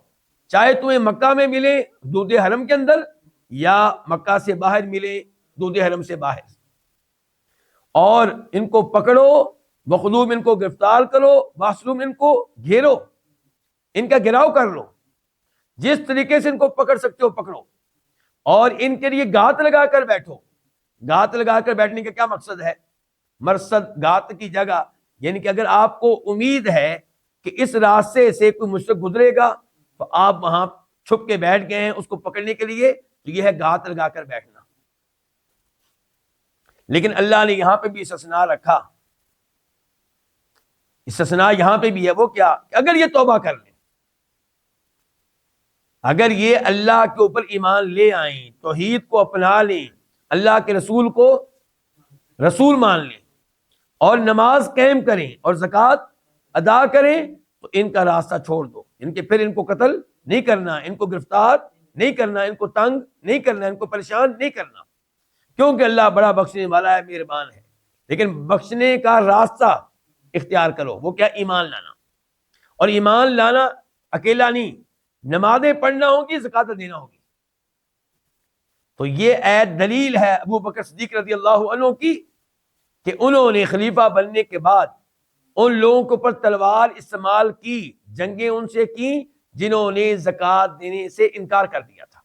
چاہے تمہیں مکہ میں ملے حدود حرم کے اندر، یا مکہ سے باہر ملے حدود حرم سے باہر، اور ان کو پکڑو، وخذوہم ان کو گرفتار کرو، واحصروہم ان کو گھیرو، ان کا گھیراؤ کر لو، جس طریقے سے ان کو پکڑ سکتے ہو پکڑو، اور ان کے لیے گھات لگا کر بیٹھو. گھات لگا کر بیٹھنے کا کیا مقصد ہے؟ مرصد، گھات کی جگہ، یعنی کہ اگر آپ کو امید ہے کہ اس راستے سے کوئی مشرک گزرے گا تو آپ وہاں چھپ کے بیٹھ گئے ہیں اس کو پکڑنے کے لیے، تو یہ ہے گھات لگا کر بیٹھنا. لیکن اللہ نے یہاں پہ بھی استثناء رکھا. استثناء یہاں پہ بھی ہے، وہ کیا؟ کہ اگر یہ توبہ کر لیں، اگر یہ اللہ کے اوپر ایمان لے آئیں، توحید کو اپنا لیں، اللہ کے رسول کو رسول مان لیں، اور نماز قائم کریں اور زکوٰۃ ادا کریں، تو ان کا راستہ چھوڑ دو. ان کے پھر ان کو قتل نہیں کرنا، ان کو گرفتار نہیں کرنا، ان کو تنگ نہیں کرنا، ان کو پریشان نہیں کرنا، کیونکہ اللہ بڑا بخشنے والا ہے، مہربان ہے. لیکن بخشنے کا راستہ اختیار کرو، وہ کیا؟ ایمان لانا. اور ایمان لانا اکیلا نہیں، نمازیں پڑھنا ہوگی، زکوٰۃ دینا ہوگی. تو یہ ایت دلیل ہے ابو بکر صدیق رضی اللہ عنہ کی کہ انہوں نے خلیفہ بننے کے بعد ان لوگوں کے اوپر تلوار استعمال کی، جنگیں ان سے کی جنہوں نے زکوٰۃ دینے سے انکار کر دیا تھا۔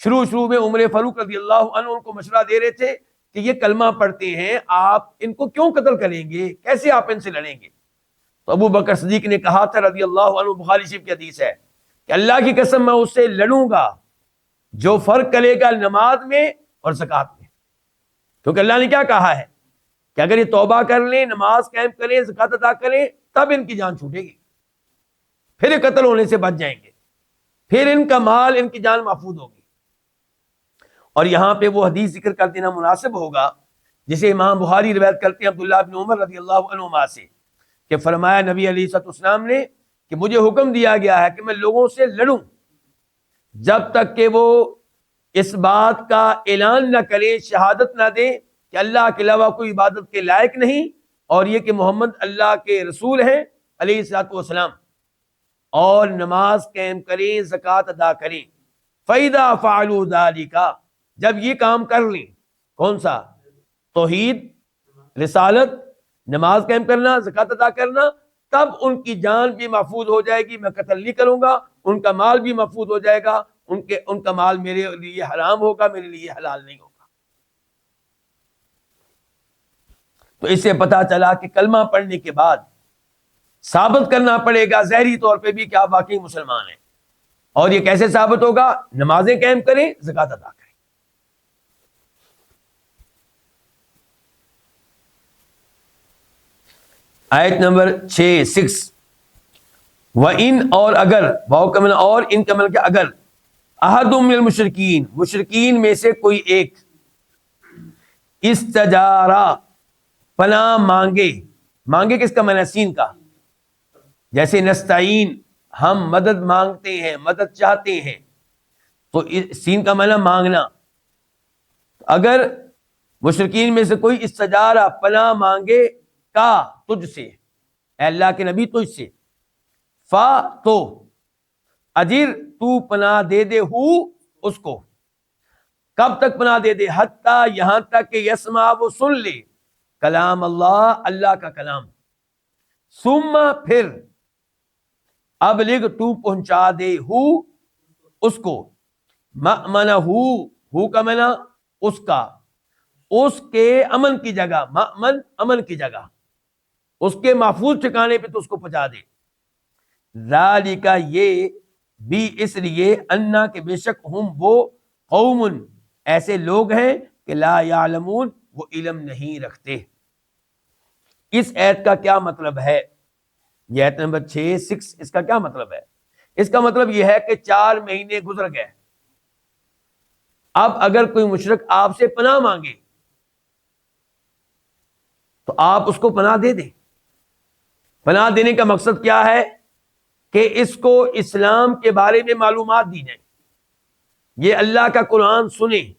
شروع میں عمر فاروق رضی اللہ عنہ ان کو مشورہ دے رہے تھے کہ یہ کلمہ پڑھتے ہیں، آپ ان کو کیوں قتل کریں گے، کیسے آپ ان سے لڑیں گے؟ تو ابو بکر صدیق نے کہا تھا رضی اللہ عنہ، بخاری شریف کی حدیث ہے کہ اللہ کی قسم میں اس سے لڑوں گا جو فرق کرے گا نماز میں اور زکوٰۃ میں، کیونکہ اللہ نے کیا کہا ہے کہ اگر یہ توبہ کر لیں، نماز قائم کریں، زکوٰۃ ادا کریں، تب ان کی جان چھوٹے گی، پھر یہ قتل ہونے سے بچ جائیں گے، پھر ان کا مال، ان کی جان محفوظ ہوگی۔ اور یہاں پہ وہ حدیث ذکر کر دینا مناسب ہوگا جسے امام بخاری روایت کرتے ہیں عبداللہ بن عمر رضی اللہ عنہما سے، کہ فرمایا نبی علیہ الصلوۃ والسلام نے کہ مجھے حکم دیا گیا ہے کہ میں لوگوں سے لڑوں جب تک کہ وہ اس بات کا اعلان نہ کریں، شہادت نہ دیں کہ اللہ کے علاوہ کوئی عبادت کے لائق نہیں، اور یہ کہ محمد اللہ کے رسول ہیں علیہ الصلوۃ والسلام، اور نماز قائم کریں، زکوٰۃ ادا کریں۔ فَإِذَا فَعَلُوا ذَلِكَ، جب یہ کام کر لیں، کون سا؟ توحید، رسالت، نماز قائم کرنا، زکوٰۃ ادا کرنا، تب ان کی جان بھی محفوظ ہو جائے گی، میں قتل نہیں کروں گا، ان کا مال بھی محفوظ ہو جائے گا، ان کا مال میرے لیے حرام ہوگا، میرے لیے حلال نہیں ہوگا۔ تو اس سے پتا چلا کہ کلمہ پڑھنے کے بعد ثابت کرنا پڑے گا ظاہری طور پہ بھی کہ آپ واقعی مسلمان ہیں، اور یہ کیسے ثابت ہوگا؟ نمازیں قائم کریں، زکوٰۃ ادا کریں۔ آیت نمبر 6 وَإِنْ، اور اگر، واو کا معنی اور، ان کا معنی کہ اگر، احد من المشرکین، مشرکین میں سے کوئی ایک، استجارہ، پناہ مانگے، مانگے کس کا معنی؟ سین کا، جیسے نستعین، ہم مدد مانگتے ہیں، مدد چاہتے ہیں، تو سین کا معنی مانگنا۔ اگر مشرکین میں سے کوئی استجارہ، پناہ مانگے، کا، تجھ سے، اے اللہ کے نبی تجھ سے، فا، تو، اجر، تو پناہ دے دے، ہو، اس کو، کب تک پناہ دے دے؟ حتیٰ، یہاں تک کہ یسمع، وہ سن لے، کلام اللہ، اللہ کا کلام، ثم، پھر، ابلغ، تو پہنچا دے، ہو، اس کو، مأمنہ، ہو کا معنی اس کا، اس کے امن کی جگہ، مأمن، امن کی جگہ، اس کے محفوظ ٹھکانے پہ تو اس کو پہنچا دے۔ ذالک، یہ بھی اس لیے، انا، کہ بے شک، ہم، وہ، قوم، ایسے لوگ ہیں کہ لا یعلمون، وہ علم نہیں رکھتے۔ اس ایت کا کیا مطلب ہے؟ یہ ایت نمبر 6 اس کا کیا مطلب ہے؟ اس کا مطلب یہ ہے کہ 4 مہینے گزر گئے، اب اگر کوئی مشرک آپ سے پناہ مانگے تو آپ اس کو پناہ دے دیں۔ پناہ دینے کا مقصد کیا ہے؟ کہ اس کو اسلام کے بارے میں معلومات دی جائیں، یہ اللہ کا قرآن سنیں۔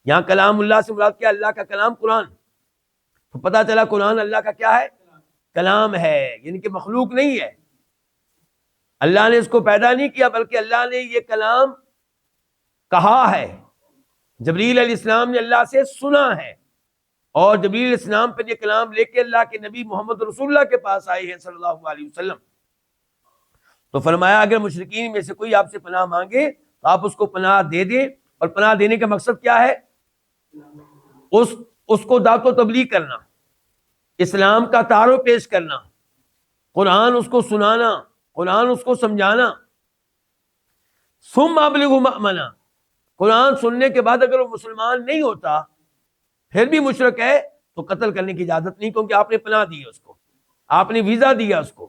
یہاں کلام اللہ سے مراد کیا؟ اللہ کا کلام قرآن۔ تو پتا چلا قرآن اللہ کا کیا ہے؟ کلام ہے، یعنی کہ مخلوق نہیں ہے، اللہ نے اس کو پیدا نہیں کیا، بلکہ اللہ نے یہ کلام کہا ہے، جبریل علیہ السلام نے اللہ سے سنا ہے، اور جبریل علیہ السلام پہ یہ کلام لے کے اللہ کے نبی محمد رسول اللہ کے پاس آئے ہیں صلی اللہ علیہ وسلم۔ تو فرمایا اگر مشرکین میں سے کوئی آپ سے پناہ مانگے تو آپ اس کو پناہ دے دیں، اور پناہ دینے کا مقصد کیا ہے؟ اس کو دعوت و تبلیغ کرنا، اسلام کا تعارف پیش کرنا، قرآن اس کو سنانا، قرآن اس کو سمجھانا۔ ثم ابلغوا مأمنہ، قرآن سننے کے بعد اگر وہ مسلمان نہیں ہوتا، پھر بھی مشرک ہے، تو قتل کرنے کی اجازت نہیں، کیونکہ آپ نے پناہ دی ہے اس کو، آپ نے ویزا دیا اس کو۔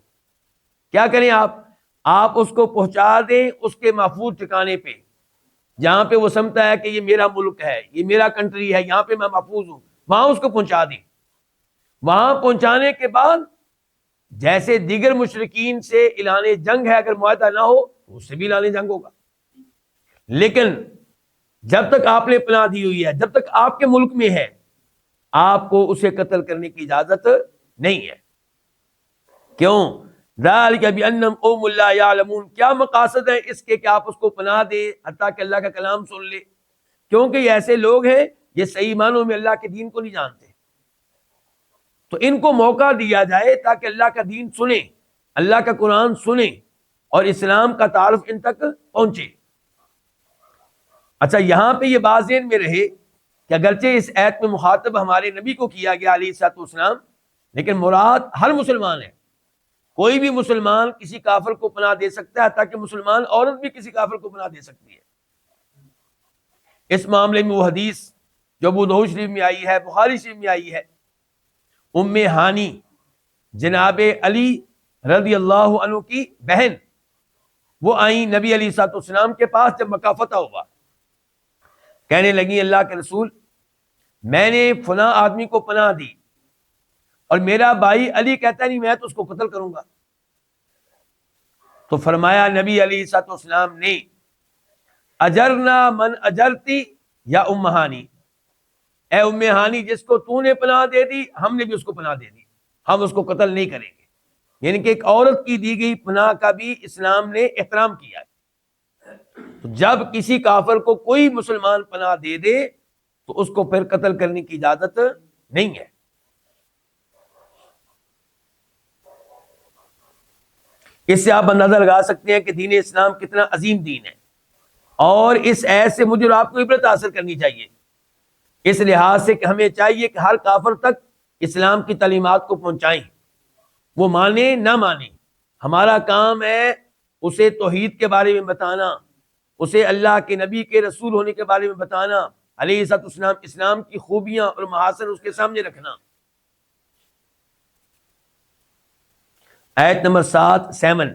کیا کریں آپ اس کو پہنچا دیں اس کے محفوظ ٹھکانے پہ، جہاں پہ وہ سمجھتا ہے کہ یہ میرا ملک ہے، یہ میرا کنٹری ہے، یہاں پہ میں محفوظ ہوں، وہاں اس کو پہنچا دیں۔ وہاں پہنچانے کے بعد جیسے دیگر مشرکین سے اعلان جنگ ہے، اگر معاہدہ نہ ہو تو اس سے بھی اعلان جنگ ہوگا، لیکن جب تک آپ نے پناہ دی ہوئی ہے، جب تک آپ کے ملک میں ہے، آپ کو اسے قتل کرنے کی اجازت نہیں ہے۔ کیوں؟ ذالک بانہم قوم لا یعلمون، کیا مقاصد ہے اس کے کہ آپ اس کو پناہ دے حتیٰ کہ اللہ کا کلام سن لے؟ کیونکہ یہ ایسے لوگ ہیں یہ صحیح معنوں میں اللہ کے دین کو نہیں جانتے، تو ان کو موقع دیا جائے تاکہ اللہ کا دین سنیں، اللہ کا قرآن سنیں اور اسلام کا تعارف ان تک پہنچے۔ اچھا، یہاں پہ یہ بات ذہن میں رہے کہ اگرچہ اس آیت میں مخاطب ہمارے نبی کو کیا گیا علیہ الصلوۃ والسلام، لیکن مراد ہر مسلمان ہے۔ کوئی بھی مسلمان کسی کافر کو پناہ دے سکتا ہے، حتیٰ کہ مسلمان عورت بھی کسی کافر کو پناہ دے سکتی ہے۔ اس معاملے میں وہ حدیث جو ابو داؤد شریف میں آئی ہے، بخاری شریف میں آئی ہے، ام ہانی جناب علی رضی اللہ عنہ کی بہن، وہ آئیں نبی علیہ الصلوۃ والسلام کے پاس جب مکہ فتح ہوا، کہنے لگی اللہ کے رسول، میں نے فلاں آدمی کو پناہ دی اور میرا بھائی علی کہتا نہیں میں تو اس کو قتل کروں گا۔ تو فرمایا نبی علیہ الصلوۃ والسلام نے، اجرنا من اجرتی یا ام ہانی، اے ام ہانی جس کو تو نے پناہ دے دی ہم نے بھی اس کو پناہ دے دی، ہم اس کو قتل نہیں کریں گے۔ یعنی کہ ایک عورت کی دی گئی پناہ کا بھی اسلام نے احترام کیا ہے۔ تو جب کسی کافر کو کوئی مسلمان پناہ دے دے تو اس کو پھر قتل کرنے کی اجازت نہیں ہے۔ اس سے آپ اندازہ لگا سکتے ہیں کہ دین اسلام کتنا عظیم دین ہے، اور اس آیت سے مجھے اور آپ کو عبرت حاصل کرنی چاہیے، اس لحاظ سے کہ ہمیں چاہیے کہ ہر کافر تک اسلام کی تعلیمات کو پہنچائیں، وہ مانے نہ مانے، ہمارا کام ہے اسے توحید کے بارے میں بتانا، اسے اللہ کے نبی کے رسول ہونے کے بارے میں بتانا، علیہ الصلوۃ والسلام اسلام کی خوبیاں اور محاسن اس کے سامنے رکھنا۔ آیت نمبر 7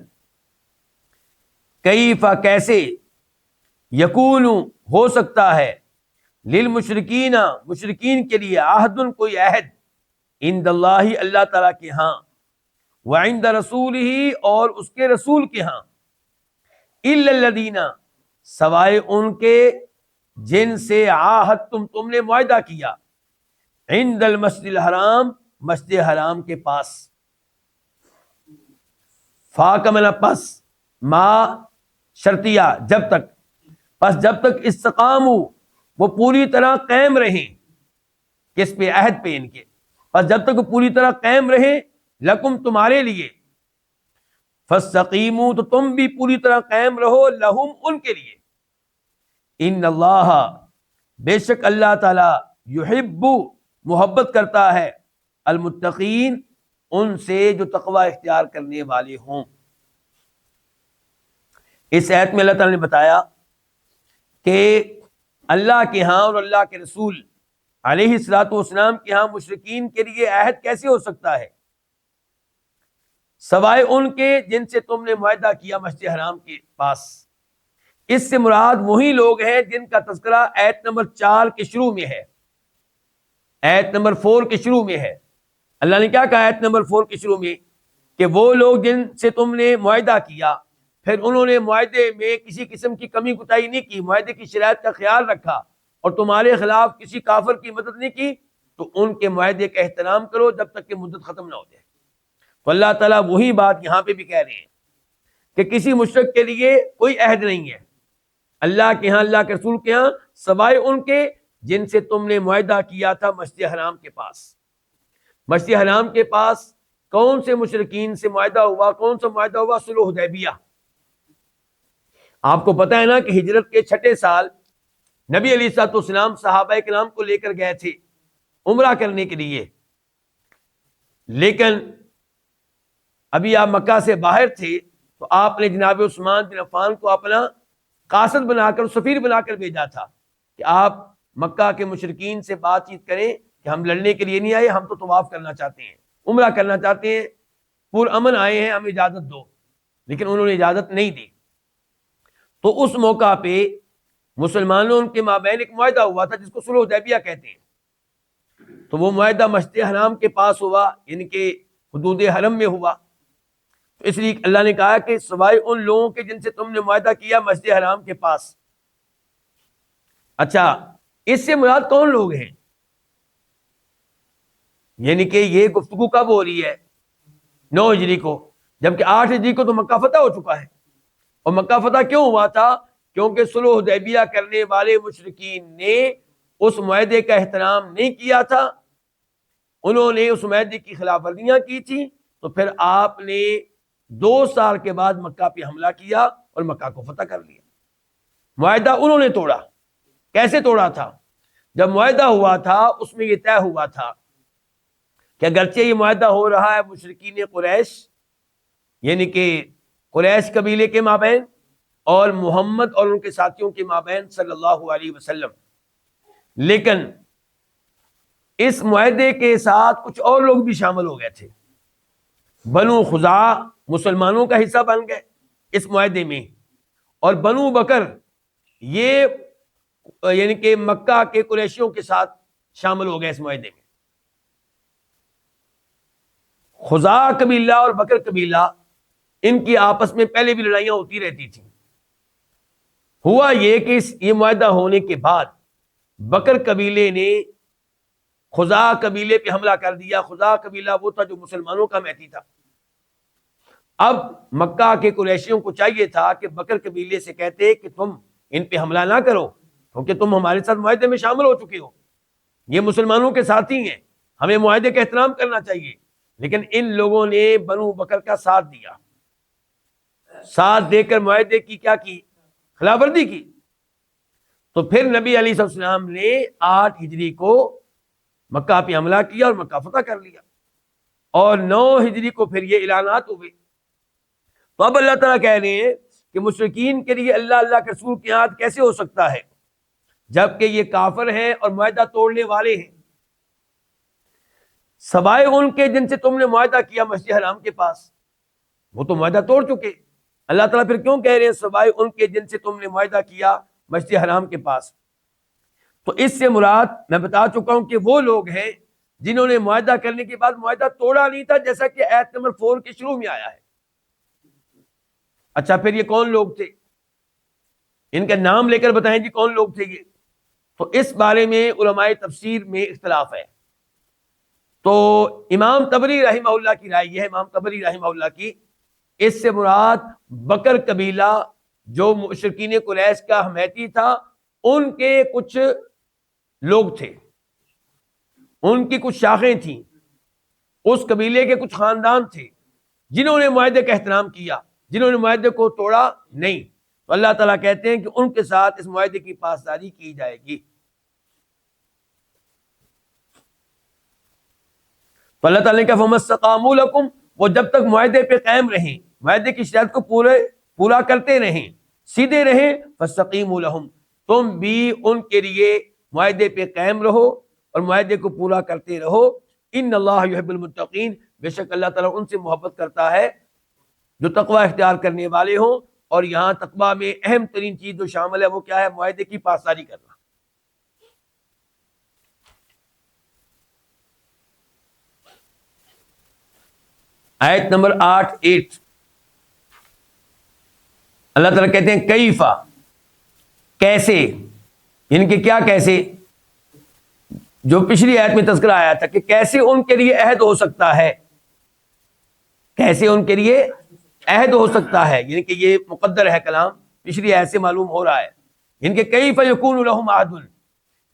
کیف کیسے، یکون ہو سکتا ہے، للمشرکین مشرکین کے لیے، عہد کوئی عہد، عند اللہ اللہ تعالیٰ کے ہاں، وعند رسولہ اور اس کے رسول کے ہاں، الا الذین سوائے ان کے جن سے عاہدتم تم نے معاہدہ کیا، عند المسجد الحرام مسجد حرام کے پاس، فا کا معنی پس، ما شرطیہ جب تک، پس جب تک استقاموا وہ پوری طرح قائم رہیں، کس پہ؟ عہد پہ ان کے، پس جب تک وہ پوری طرح قائم رہیں، لکم تمہارے لیے، فاستقیموا تو تم بھی پوری طرح قائم رہو، لہم ان کے لیے، ان اللہ بے شک اللہ تعالی، یحب محبت کرتا ہے، المتقین ان سے جو تقوی اختیار کرنے والے ہوں۔ اس آیت میں اللہ تعالی نے بتایا کہ اللہ کے ہاں اور اللہ کے رسول علیہ الصلوۃ والسلام کے ہاں مشرکین کے لیے عہد کیسے ہو سکتا ہے؟ سوائے ان کے جن سے تم نے معاہدہ کیا مسجد حرام کے پاس۔ اس سے مراد وہی لوگ ہیں جن کا تذکرہ آیت نمبر 4 کے شروع میں ہے، آیت نمبر 4 کے شروع میں ہے۔ اللہ نے کیا کہا آیت نمبر 4 کے شروع میں؟ کہ وہ لوگ جن سے تم نے معاہدہ کیا، پھر انہوں نے معاہدے میں کسی قسم کی کمی کوتاہی نہیں کی، معاہدے کی شرائط کا خیال رکھا اور تمہارے خلاف کسی کافر کی مدد نہیں کی، تو ان کے معاہدے کا احترام کرو جب تک کہ مدت ختم نہ ہو جائے۔ تو اللہ تعالیٰ وہی بات یہاں پہ بھی کہہ رہے ہیں کہ کسی مشرک کے لیے کوئی عہد نہیں ہے اللہ کے ہاں، اللہ کے رسول کے ہاں، سوائے ان کے جن سے تم نے معاہدہ کیا تھا مسجد حرام کے پاس۔ مسجد حرام کے پاس کون سے مشرکین سے معاہدہ ہوا؟ کون سا معاہدہ ہوا؟ صلح حدیبیہ۔ آپ کو پتہ ہے نا کہ ہجرت کے 6 سال نبی علیہ الصلوۃ والسلام صحابہ کرام کو لے کر گئے تھے عمرہ کرنے کے لیے، لیکن ابھی آپ مکہ سے باہر تھے تو آپ نے جناب عثمان بن عفان کو اپنا قاصد بنا کر، سفیر بنا کر بھیجا تھا کہ آپ مکہ کے مشرکین سے بات چیت کریں کہ ہم لڑنے کے لیے نہیں آئے، ہم تو طواف کرنا چاہتے ہیں، عمرہ کرنا چاہتے ہیں، پرامن آئے ہیں، ہمیں اجازت دو۔ لیکن انہوں نے اجازت نہیں دی۔ تو اس موقع پہ مسلمانوں کے مابین ایک معاہدہ ہوا تھا جس کو صلح حدیبیہ کہتے ہیں۔ تو وہ معاہدہ مسجد حرام کے پاس ہوا، یعنی کہ حدود حرم میں ہوا۔ تو اس لیے اللہ نے کہا کہ سوائے ان لوگوں کے جن سے تم نے معاہدہ کیا مسجد حرام کے پاس۔ اچھا، اس سے مراد کون لوگ ہیں؟ یعنی کہ یہ گفتگو کب ہو رہی ہے؟ 9 ہجری کو، جبکہ 8 ہجری کو تو مکہ فتح ہو چکا ہے۔ اور مکہ فتح کیوں ہوا تھا؟ کیونکہ صلح حدیبیہ کرنے والے مشرکین نے اس معاہدے کا احترام نہیں کیا تھا انہوں نے اس معاہدے کی خلاف ورزیاں کی تھی، تو پھر آپ نے 2 سال کے بعد مکہ پہ حملہ کیا اور مکہ کو فتح کر لیا۔ معاہدہ انہوں نے توڑا۔ کیسے توڑا تھا؟ جب معاہدہ ہوا تھا اس میں یہ طے ہوا تھا کہ اگرچہ یہ معاہدہ ہو رہا ہے مشرکین قریش، یعنی کہ قریش قبیلے کے مابین اور محمد اور ان کے ساتھیوں کے مابین صلی اللہ علیہ وسلم، لیکن اس معاہدے کے ساتھ کچھ اور لوگ بھی شامل ہو گئے تھے۔ بنو خزاعہ مسلمانوں کا حصہ بن گئے اس معاہدے میں، اور بنو بکر یہ یعنی کہ مکہ کے قریشیوں کے ساتھ شامل ہو گئے اس معاہدے میں۔ خزاعہ قبیلہ اور بکر قبیلہ ان کی آپس میں پہلے بھی لڑائیاں ہوتی رہتی تھیں۔ ہوا یہ کہ یہ معاہدہ ہونے کے بعد بکر قبیلے نے خزاعہ قبیلے پہ حملہ کر دیا۔ خزاعہ قبیلہ وہ تھا جو مسلمانوں کا میتی تھا۔ اب مکہ کے قریشیوں کو چاہیے تھا کہ بکر قبیلے سے کہتے کہ تم ان پہ حملہ نہ کرو، کیونکہ تم ہمارے ساتھ معاہدے میں شامل ہو چکے ہو، یہ مسلمانوں کے ساتھی ہیں، ہمیں معاہدے کا احترام کرنا چاہیے۔ لیکن ان لوگوں نے بنو بکر کا ساتھ دیا، ساتھ دے کر معاہدے کی کیا کی؟ خلاف ورزی کی۔ تو پھر نبی علیہ السلام نے 8 ہجری کو مکہ پہ حملہ کیا اور مکہ فتح کر لیا، اور 9 ہجری کو پھر یہ اعلانات ہوئے۔ تو اب اللہ تعالیٰ کہہ رہے ہیں کہ مشرکین کے لیے اللہ کے رسول کی عہد کیسے ہو سکتا ہے جبکہ یہ کافر ہیں اور معاہدہ توڑنے والے ہیں، سوائے ان کے جن سے تم نے معاہدہ کیا مسجد حرام کے پاس، وہ تو معاہدہ توڑ چکے۔ اللہ تعالیٰ پھر کیوں کہہ رہے ہیں سوائے ان کے جن سے تم نے معاہدہ کیا مسجد حرام کے پاس؟ تو اس سے مراد میں بتا چکا ہوں کہ وہ لوگ ہیں جنہوں نے معاہدہ کرنے کے بعد معاہدہ توڑا نہیں تھا، جیسا کہ آیت نمبر 4 کے شروع میں آیا ہے۔ اچھا، پھر یہ کون لوگ تھے؟ ان کا نام لے کر بتائیں جی کون لوگ تھے یہ؟ تو اس بارے میں علماء تفسیر میں اختلاف ہے۔ تو امام طبری رحمہ اللہ کی رائے یہ ہے، امام طبری رحمہ اللہ کی، اس سے مراد بکر قبیلہ جو مشرکین قریش کا حمیتی تھا، ان کے کچھ لوگ تھے، ان کی کچھ شاخیں تھیں، اس قبیلے کے کچھ خاندان تھے جنہوں نے معاہدے کا احترام کیا، جنہوں نے معاہدے کو توڑا نہیں۔ تو اللہ تعالیٰ کہتے ہیں کہ ان کے ساتھ اس معاہدے کی پاسداری کی جائے گی۔ تو اللہ تعالیٰ نے کہا فَمَا اسْتَقَامُوا لَكُمْ، وہ جب تک معاہدے پہ قائم رہیں، معاہدے کی شرط کو پورا کرتے رہیں، سیدھے رہیں، فَاسْتَقِیمُوا لَهُمْ، تم بھی ان کے لیے معاہدے پہ قائم رہو اور معاہدے کو پورا کرتے رہو۔ ان اللہ یحب المتقین، بے شک اللہ تعالیٰ ان سے محبت کرتا ہے جو تقوی اختیار کرنے والے ہوں۔ اور یہاں تقوی میں اہم ترین چیز جو شامل ہے وہ کیا ہے؟ معاہدے کی پاسداری کرنا۔ آیت نمبر 8 اللہ تعالیٰ کہتے ہیں کیفا، کیسے، یعنی کہ کیا کیسے؟ جو پچھلی آیت میں تذکرہ آیا تھا کہ کیسے ان کے لیے عہد ہو سکتا ہے، کیسے ان کے لیے عہد ہو سکتا ہے، یعنی کہ یہ مقدر ہے کلام، پچھلی آیت سے معلوم ہو رہا ہے، یعنی کہ کیف یکون لہم عہد،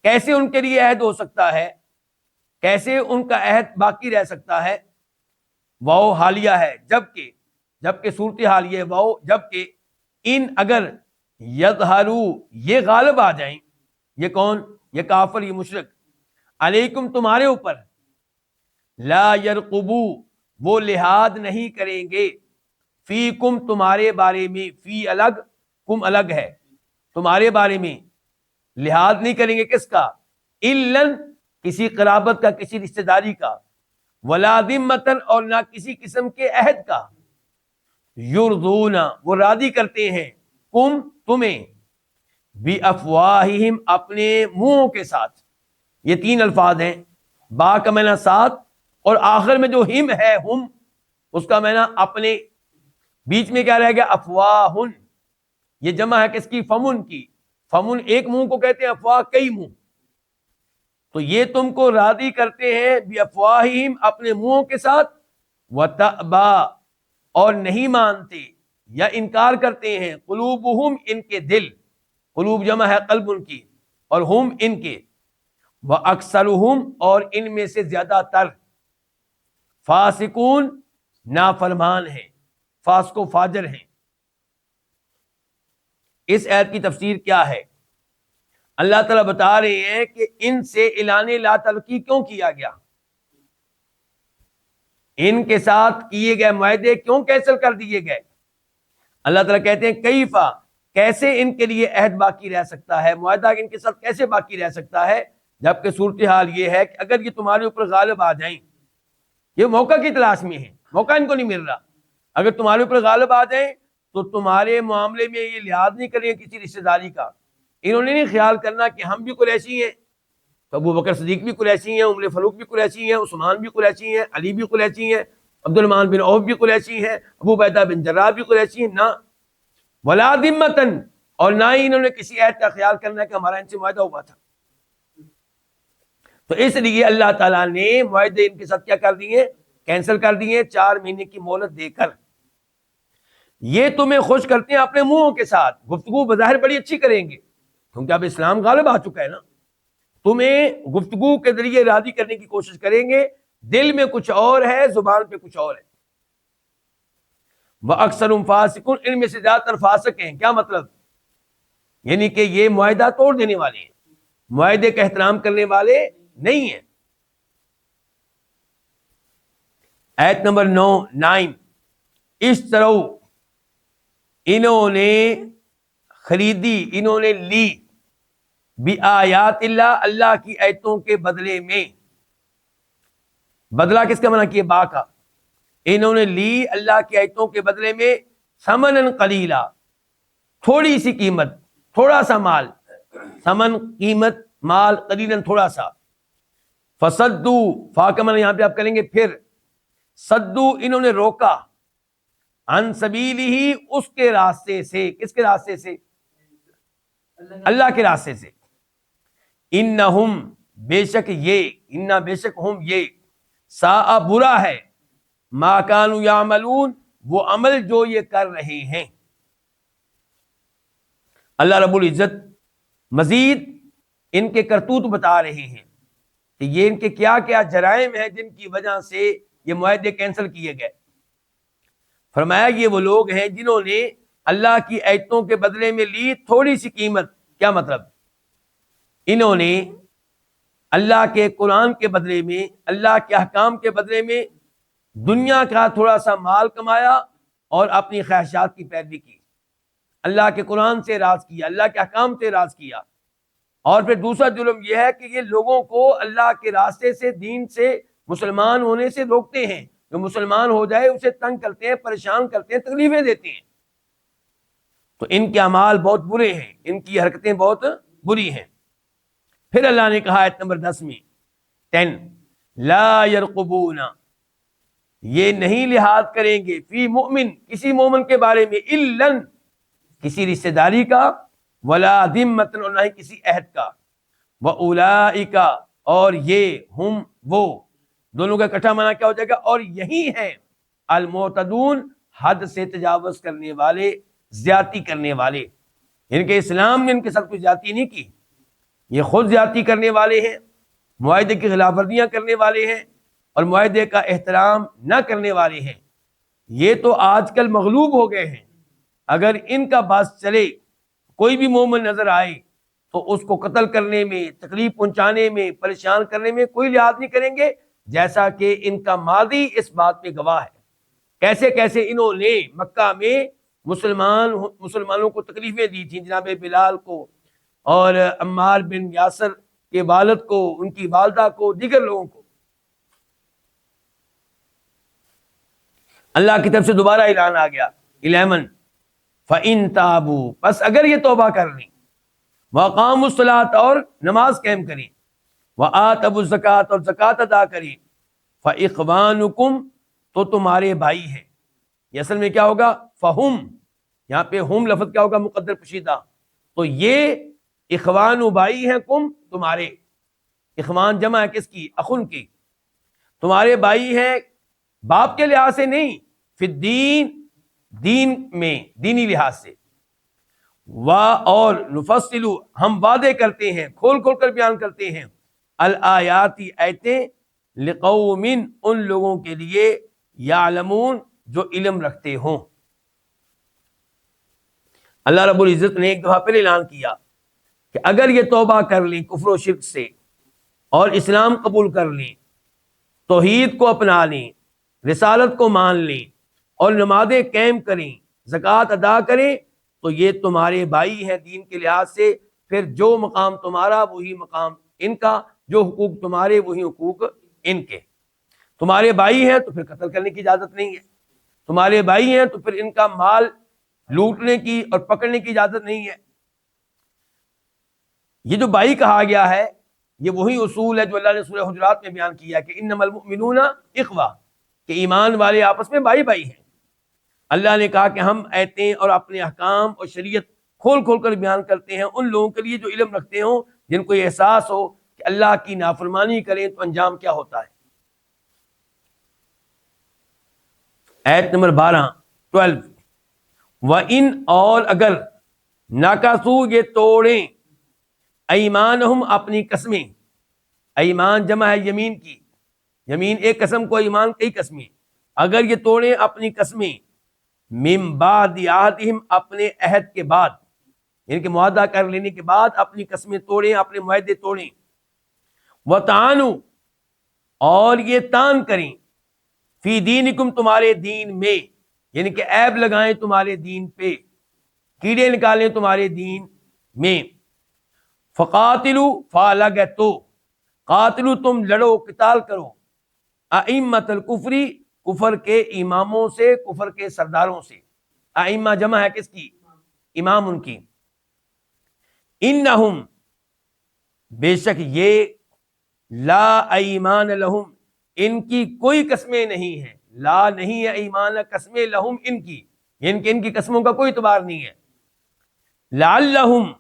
کیسے ان کے لیے عہد ہو سکتا ہے، کیسے ان کا عہد باقی رہ سکتا ہے۔ واو حالیہ ہے، جبکہ صورتحال یہ واو جبکہ ان اگر یظہروا یہ غالب آ جائیں، یہ کون؟ یہ کافر، یہ مشرک، علیکم تمہارے اوپر، لا یرقبوا وہ لحاظ نہیں کریں گے، فیکم تمہارے بارے میں، فی الگ، کم الگ ہے، تمہارے بارے میں لحاظ نہیں کریں گے، کس کا؟ اِلَّن کسی قرابت کا، کسی رشتہ داری کا، ولا ذمتن اور نہ کسی قسم کے عہد کا، یرضون وہ راضی کرتے ہیں، کم تمہیں، بِأَفْوَاهِهِمْ اپنے منہوں کے ساتھ۔ یہ 3 الفاظ ہیں، با کا معنی ساتھ، اور آخر میں جو ہم ہے، ہم اس کا معنی اپنے، بیچ میں کیا رہ گیا؟ افواہن، یہ جمع ہے کس کی؟ فمن کی۔ فمن ایک منہ کو کہتے ہیں، افواہ کئی منہ۔ تو یہ تم کو راضی کرتے ہیں بِأَفْوَاهِهِمْ اپنے منہوں کے ساتھ، وَتَأْبَى اور نہیں مانتے یا انکار کرتے ہیں، قلوبہم ان کے دل، قلوب جمع ہے قلب ان کی، اور ہم ان کے، وَأَكْثَرُهُمْ اور ان میں سے زیادہ تر، فاسقون نافرمان ہیں، فاسق و فاجر ہیں۔ اس آیت کی تفسیر کیا ہے؟ اللہ تعالیٰ بتا رہے ہیں کہ ان سے اعلان لا تعلقی کیوں کیا گیا، ان کے ساتھ کیے گئے معاہدے کیوں کینسل کر دیے گئے؟ اللہ تعالیٰ کہتے ہیں کیفا، کیسے ان کے لیے عہد باقی رہ سکتا ہے، معاہدہ ان کے ساتھ کیسے باقی رہ سکتا ہے، جبکہ صورتحال یہ ہے کہ اگر یہ تمہارے اوپر غالب آ جائیں، یہ موقع کی تلاش میں ہیں، موقع ان کو نہیں مل رہا، اگر تمہارے اوپر غالب آ جائیں تو تمہارے معاملے میں یہ لحاظ نہیں کریں کسی رشتہ داری کا، انہوں نے نہیں خیال کرنا کہ ہم بھی قریشی ہیں، تو ابو بکر صدیق بھی قریشی ہیں، عمر فاروق بھی قریشی ہیں، عثمان بھی قریشی ہیں، علی بھی قریشی ہیں، عبد الرحمن بن عوف بھی قریشی ہیں، ابو عبیدہ بن جراح بھی قریشی ہیں، نہ ولا ذمتن، اور نہ ہی انہوں نے کسی عہد کا خیال کرنا ہے کہ ہمارا ان سے معاہدہ ہوا تھا۔ تو اس لیے اللہ تعالیٰ نے معاہدے ان کے ساتھ کیا کر دیے؟ کینسل کر دیے، 4 مہینے کی مہلت دے کر۔ یہ تمہیں خوش کرتے ہیں اپنے منہوں کے ساتھ، گفتگو بظاہر بڑی اچھی کریں گے کیونکہ اب اسلام غالب آ چکا ہے نا، تمہیں گفتگو کے ذریعے راضی کرنے کی کوشش کریں گے، دل میں کچھ اور ہے، زبان پہ کچھ اور ہے۔ وَأَكْثَرُهُمْ فَاسِقُونَ، ان میں سے زیادہ تر فاسق ہیں۔ کیا مطلب؟ یعنی کہ یہ معاہدہ توڑ دینے والے ہیں، معاہدے کا احترام کرنے والے نہیں ہیں۔ آیت نمبر 9، اشتروا، انہوں نے خریدی، انہوں نے لی، بآیات اللہ، اللہ کی آیتوں کے بدلے میں۔ بدلہ کس کا منع کیا؟ با کا۔ انہوں نے لی اللہ کی آیتوں کے بدلے میں ثمنا قلیلا، تھوڑی سی قیمت، تھوڑا سا مال، ثمن قیمت، مال، قلیلا تھوڑا سا۔ فصدو، فا کا منع یہاں پہ آپ کریں گے پھر، صدو انہوں نے روکا، عن سبیلہ اس کے راستے سے، کس کے راستے سے؟ اللہ کے راستے سے۔ انہم بے شک یہ، انہا بے شک ہم یہ، ساء برا ہے، ما کانوا یعملون وہ عمل جو یہ کر رہے ہیں۔ اللہ رب العزت مزید ان کے کرتوت بتا رہے ہیں کہ یہ ان کے کیا کیا جرائم ہیں جن کی وجہ سے یہ معاہدے کینسل کیے گئے۔ فرمایا یہ وہ لوگ ہیں جنہوں نے اللہ کی آیتوں کے بدلے میں لی تھوڑی سی قیمت۔ کیا مطلب؟ انہوں نے اللہ کے قرآن کے بدلے میں، اللہ کے احکام کے بدلے میں دنیا کا تھوڑا سا مال کمایا اور اپنی خواہشات کی پیروی کی، اللہ کے قرآن سے اعراض کیا، اللہ کے احکام سے اعراض کیا۔ اور پھر دوسرا جرم یہ ہے کہ یہ لوگوں کو اللہ کے راستے سے، دین سے، مسلمان ہونے سے روکتے ہیں، جو مسلمان ہو جائے اسے تنگ کرتے ہیں، پریشان کرتے ہیں، تکلیفیں دیتے ہیں۔ تو ان کے اعمال بہت برے ہیں، ان کی حرکتیں بہت بری ہیں۔ پھر اللہ نے کہا آیت نمبر 10 میں 10، لا یرقبون، یہ نہیں لحاظ کریں گے، فی مؤمن کسی مومن کے بارے میں، الا کسی رشتہ داری کا، ولا ذمۃ اور نہ ہی کسی عہد کا، واولئک اور یہ، ہم وہ، دونوں کا اکٹھا معنی کیا ہو جائے گا؟ اور یہی ہیں المعتدون حد سے تجاوز کرنے والے، زیادتی کرنے والے۔ ان کے اسلام نے ان کے ساتھ کوئی زیادتی نہیں کی، یہ خود زیادتی کرنے والے ہیں، معاہدے کی خلاف ورزیاں کرنے والے ہیں اور معاہدے کا احترام نہ کرنے والے ہیں۔ یہ تو آج کل مغلوب ہو گئے ہیں، اگر ان کا بس چلے، کوئی بھی مومن نظر آئے تو اس کو قتل کرنے میں، تکلیف پہنچانے میں، پریشان کرنے میں کوئی لحاظ نہیں کریں گے، جیسا کہ ان کا ماضی اس بات پہ گواہ ہے۔ کیسے کیسے انہوں نے مکہ میں مسلمانوں کو تکلیفیں دی تھیں، جناب بلال کو اور عمار بن یاسر کے والد کو، ان کی والدہ کو، دیگر لوگوں کو۔ اللہ کی طرف سے دوبارہ اعلان آ گیا 11، فَإِن تَابُوا، بس اگر یہ توبہ کر لیں، وَأَقَامُوا الصَّلَاةَ اور نماز قائم کریں، وَآتَوُا الزَّکَاةَ اور زکوٰۃ ادا کریں، فَإِخْوَانُکُمْ تو تمہارے بھائی ہیں۔ یہ اصل میں کیا ہوگا؟ فہم، یہاں پہ ہم لفظ کیا ہوگا؟ مقدر پوشیدہ۔ تو یہ اخوان و بھائی ہیں، کم تمہارے، اخوان جمع ہے کس کی؟ اخن کی، تمہارے بھائی ہیں باپ کے لحاظ سے نہیں، فی الدین، دین میں، دینی لحاظ سے، اور نفصل ہم وعدے کرتے ہیں، کھول کھول کر بیان کرتے ہیں، الآیاتی آیتیں، لقوم ان لوگوں کے لیے یعلمون جو علم رکھتے ہوں. اللہ رب العزت نے ایک دفعہ پھر اعلان کیا کہ اگر یہ توبہ کر لیں کفر و شرک سے اور اسلام قبول کر لیں، توحید کو اپنا لیں، رسالت کو مان لیں اور نمازیں قائم کریں، زکوٰۃ ادا کریں، تو یہ تمہارے بھائی ہیں دین کے لحاظ سے. پھر جو مقام تمہارا وہی مقام ان کا، جو حقوق تمہارے وہی حقوق ان کے. تمہارے بھائی ہیں تو پھر قتل کرنے کی اجازت نہیں ہے، تمہارے بھائی ہیں تو پھر ان کا مال لوٹنے کی اور پکڑنے کی اجازت نہیں ہے. یہ جو بھائی کہا گیا ہے یہ وہی اصول ہے جو اللہ نے سورہ حجرات میں بیان کیا کہ انما المؤمنون اخوہ، کہ ایمان والے آپس میں بھائی بھائی ہیں. اللہ نے کہا کہ ہم آیتیں اور اپنے احکام اور شریعت کھول کھول کر بیان کرتے ہیں ان لوگوں کے لیے جو علم رکھتے ہوں، جن کو یہ احساس ہو کہ اللہ کی نافرمانی کریں تو انجام کیا ہوتا ہے. آیت نمبر 12 وَإِنْ اور اگر ناکاسو یہ توڑیں ایمانہم اپنی قسمیں. ایمان جمع ہے یمین کی، یمین ایک قسم کو، ایمان کئی قسمیں. اگر یہ توڑیں اپنی قسمیں من بعد عہدہم اپنے عہد کے بعد، یعنی کہ معاہدہ کر لینے کے بعد اپنی قسمیں توڑیں، اپنے معاہدے توڑیں. وَطَعَنُوا اور یہ تان کریں فی دینکم تمہارے دین میں، یعنی کہ عیب لگائیں تمہارے دین پہ، کیڑے نکالیں تمہارے دین میں. فقاتلوا فالگتو قاتلوا تم لڑو، قتال کرو، ائمۃ الکفری کفر کے اماموں سے، کفر کے سرداروں سے. ائمہ جمع ہے کس کی؟ امام ان کی. انہم بے شک یہ، لا ایمان لہم ان کی کوئی قسمیں نہیں ہیں، لا نہیں ہے ایمان، قسمیں لہم ان کی، یعنی کہ ان کی قسموں کا کوئی اعتبار نہیں ہے. لعلہم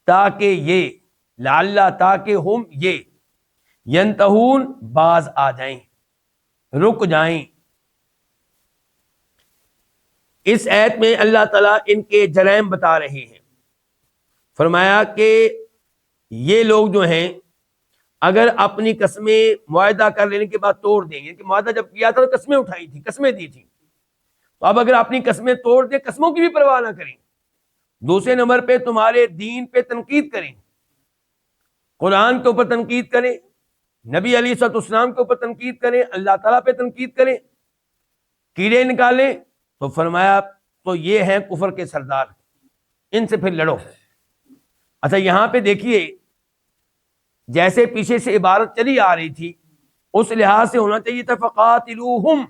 تاکہ یہ، لعل تاکہ ہم یہ، ینتہون باز آ جائیں، رک جائیں. اس آیت میں اللہ تعالیٰ ان کے جرائم بتا رہے ہیں. فرمایا کہ یہ لوگ جو ہیں اگر اپنی قسمیں معاہدہ کر لینے کے بعد توڑ دیں، یعنی کہ معاہدہ جب کیا تھا تو قسمیں اٹھائی تھی، قسمیں دی تھی، تو اب اگر اپنی قسمیں توڑ دیں، قسموں کی بھی پرواہ نہ کریں. دوسرے نمبر پہ تمہارے دین پہ تنقید کریں، قرآن کے اوپر تنقید کریں، نبی علیہ الصلوۃ والسلام کے اوپر تنقید کریں، اللہ تعالیٰ پہ تنقید کریں، کیڑے نکالیں، تو فرمایا تو یہ ہیں کفر کے سردار، ان سے پھر لڑو. اچھا یہاں پہ دیکھیے جیسے پیچھے سے عبارت چلی آ رہی تھی اس لحاظ سے ہونا چاہیے تھا فقاتلوہم،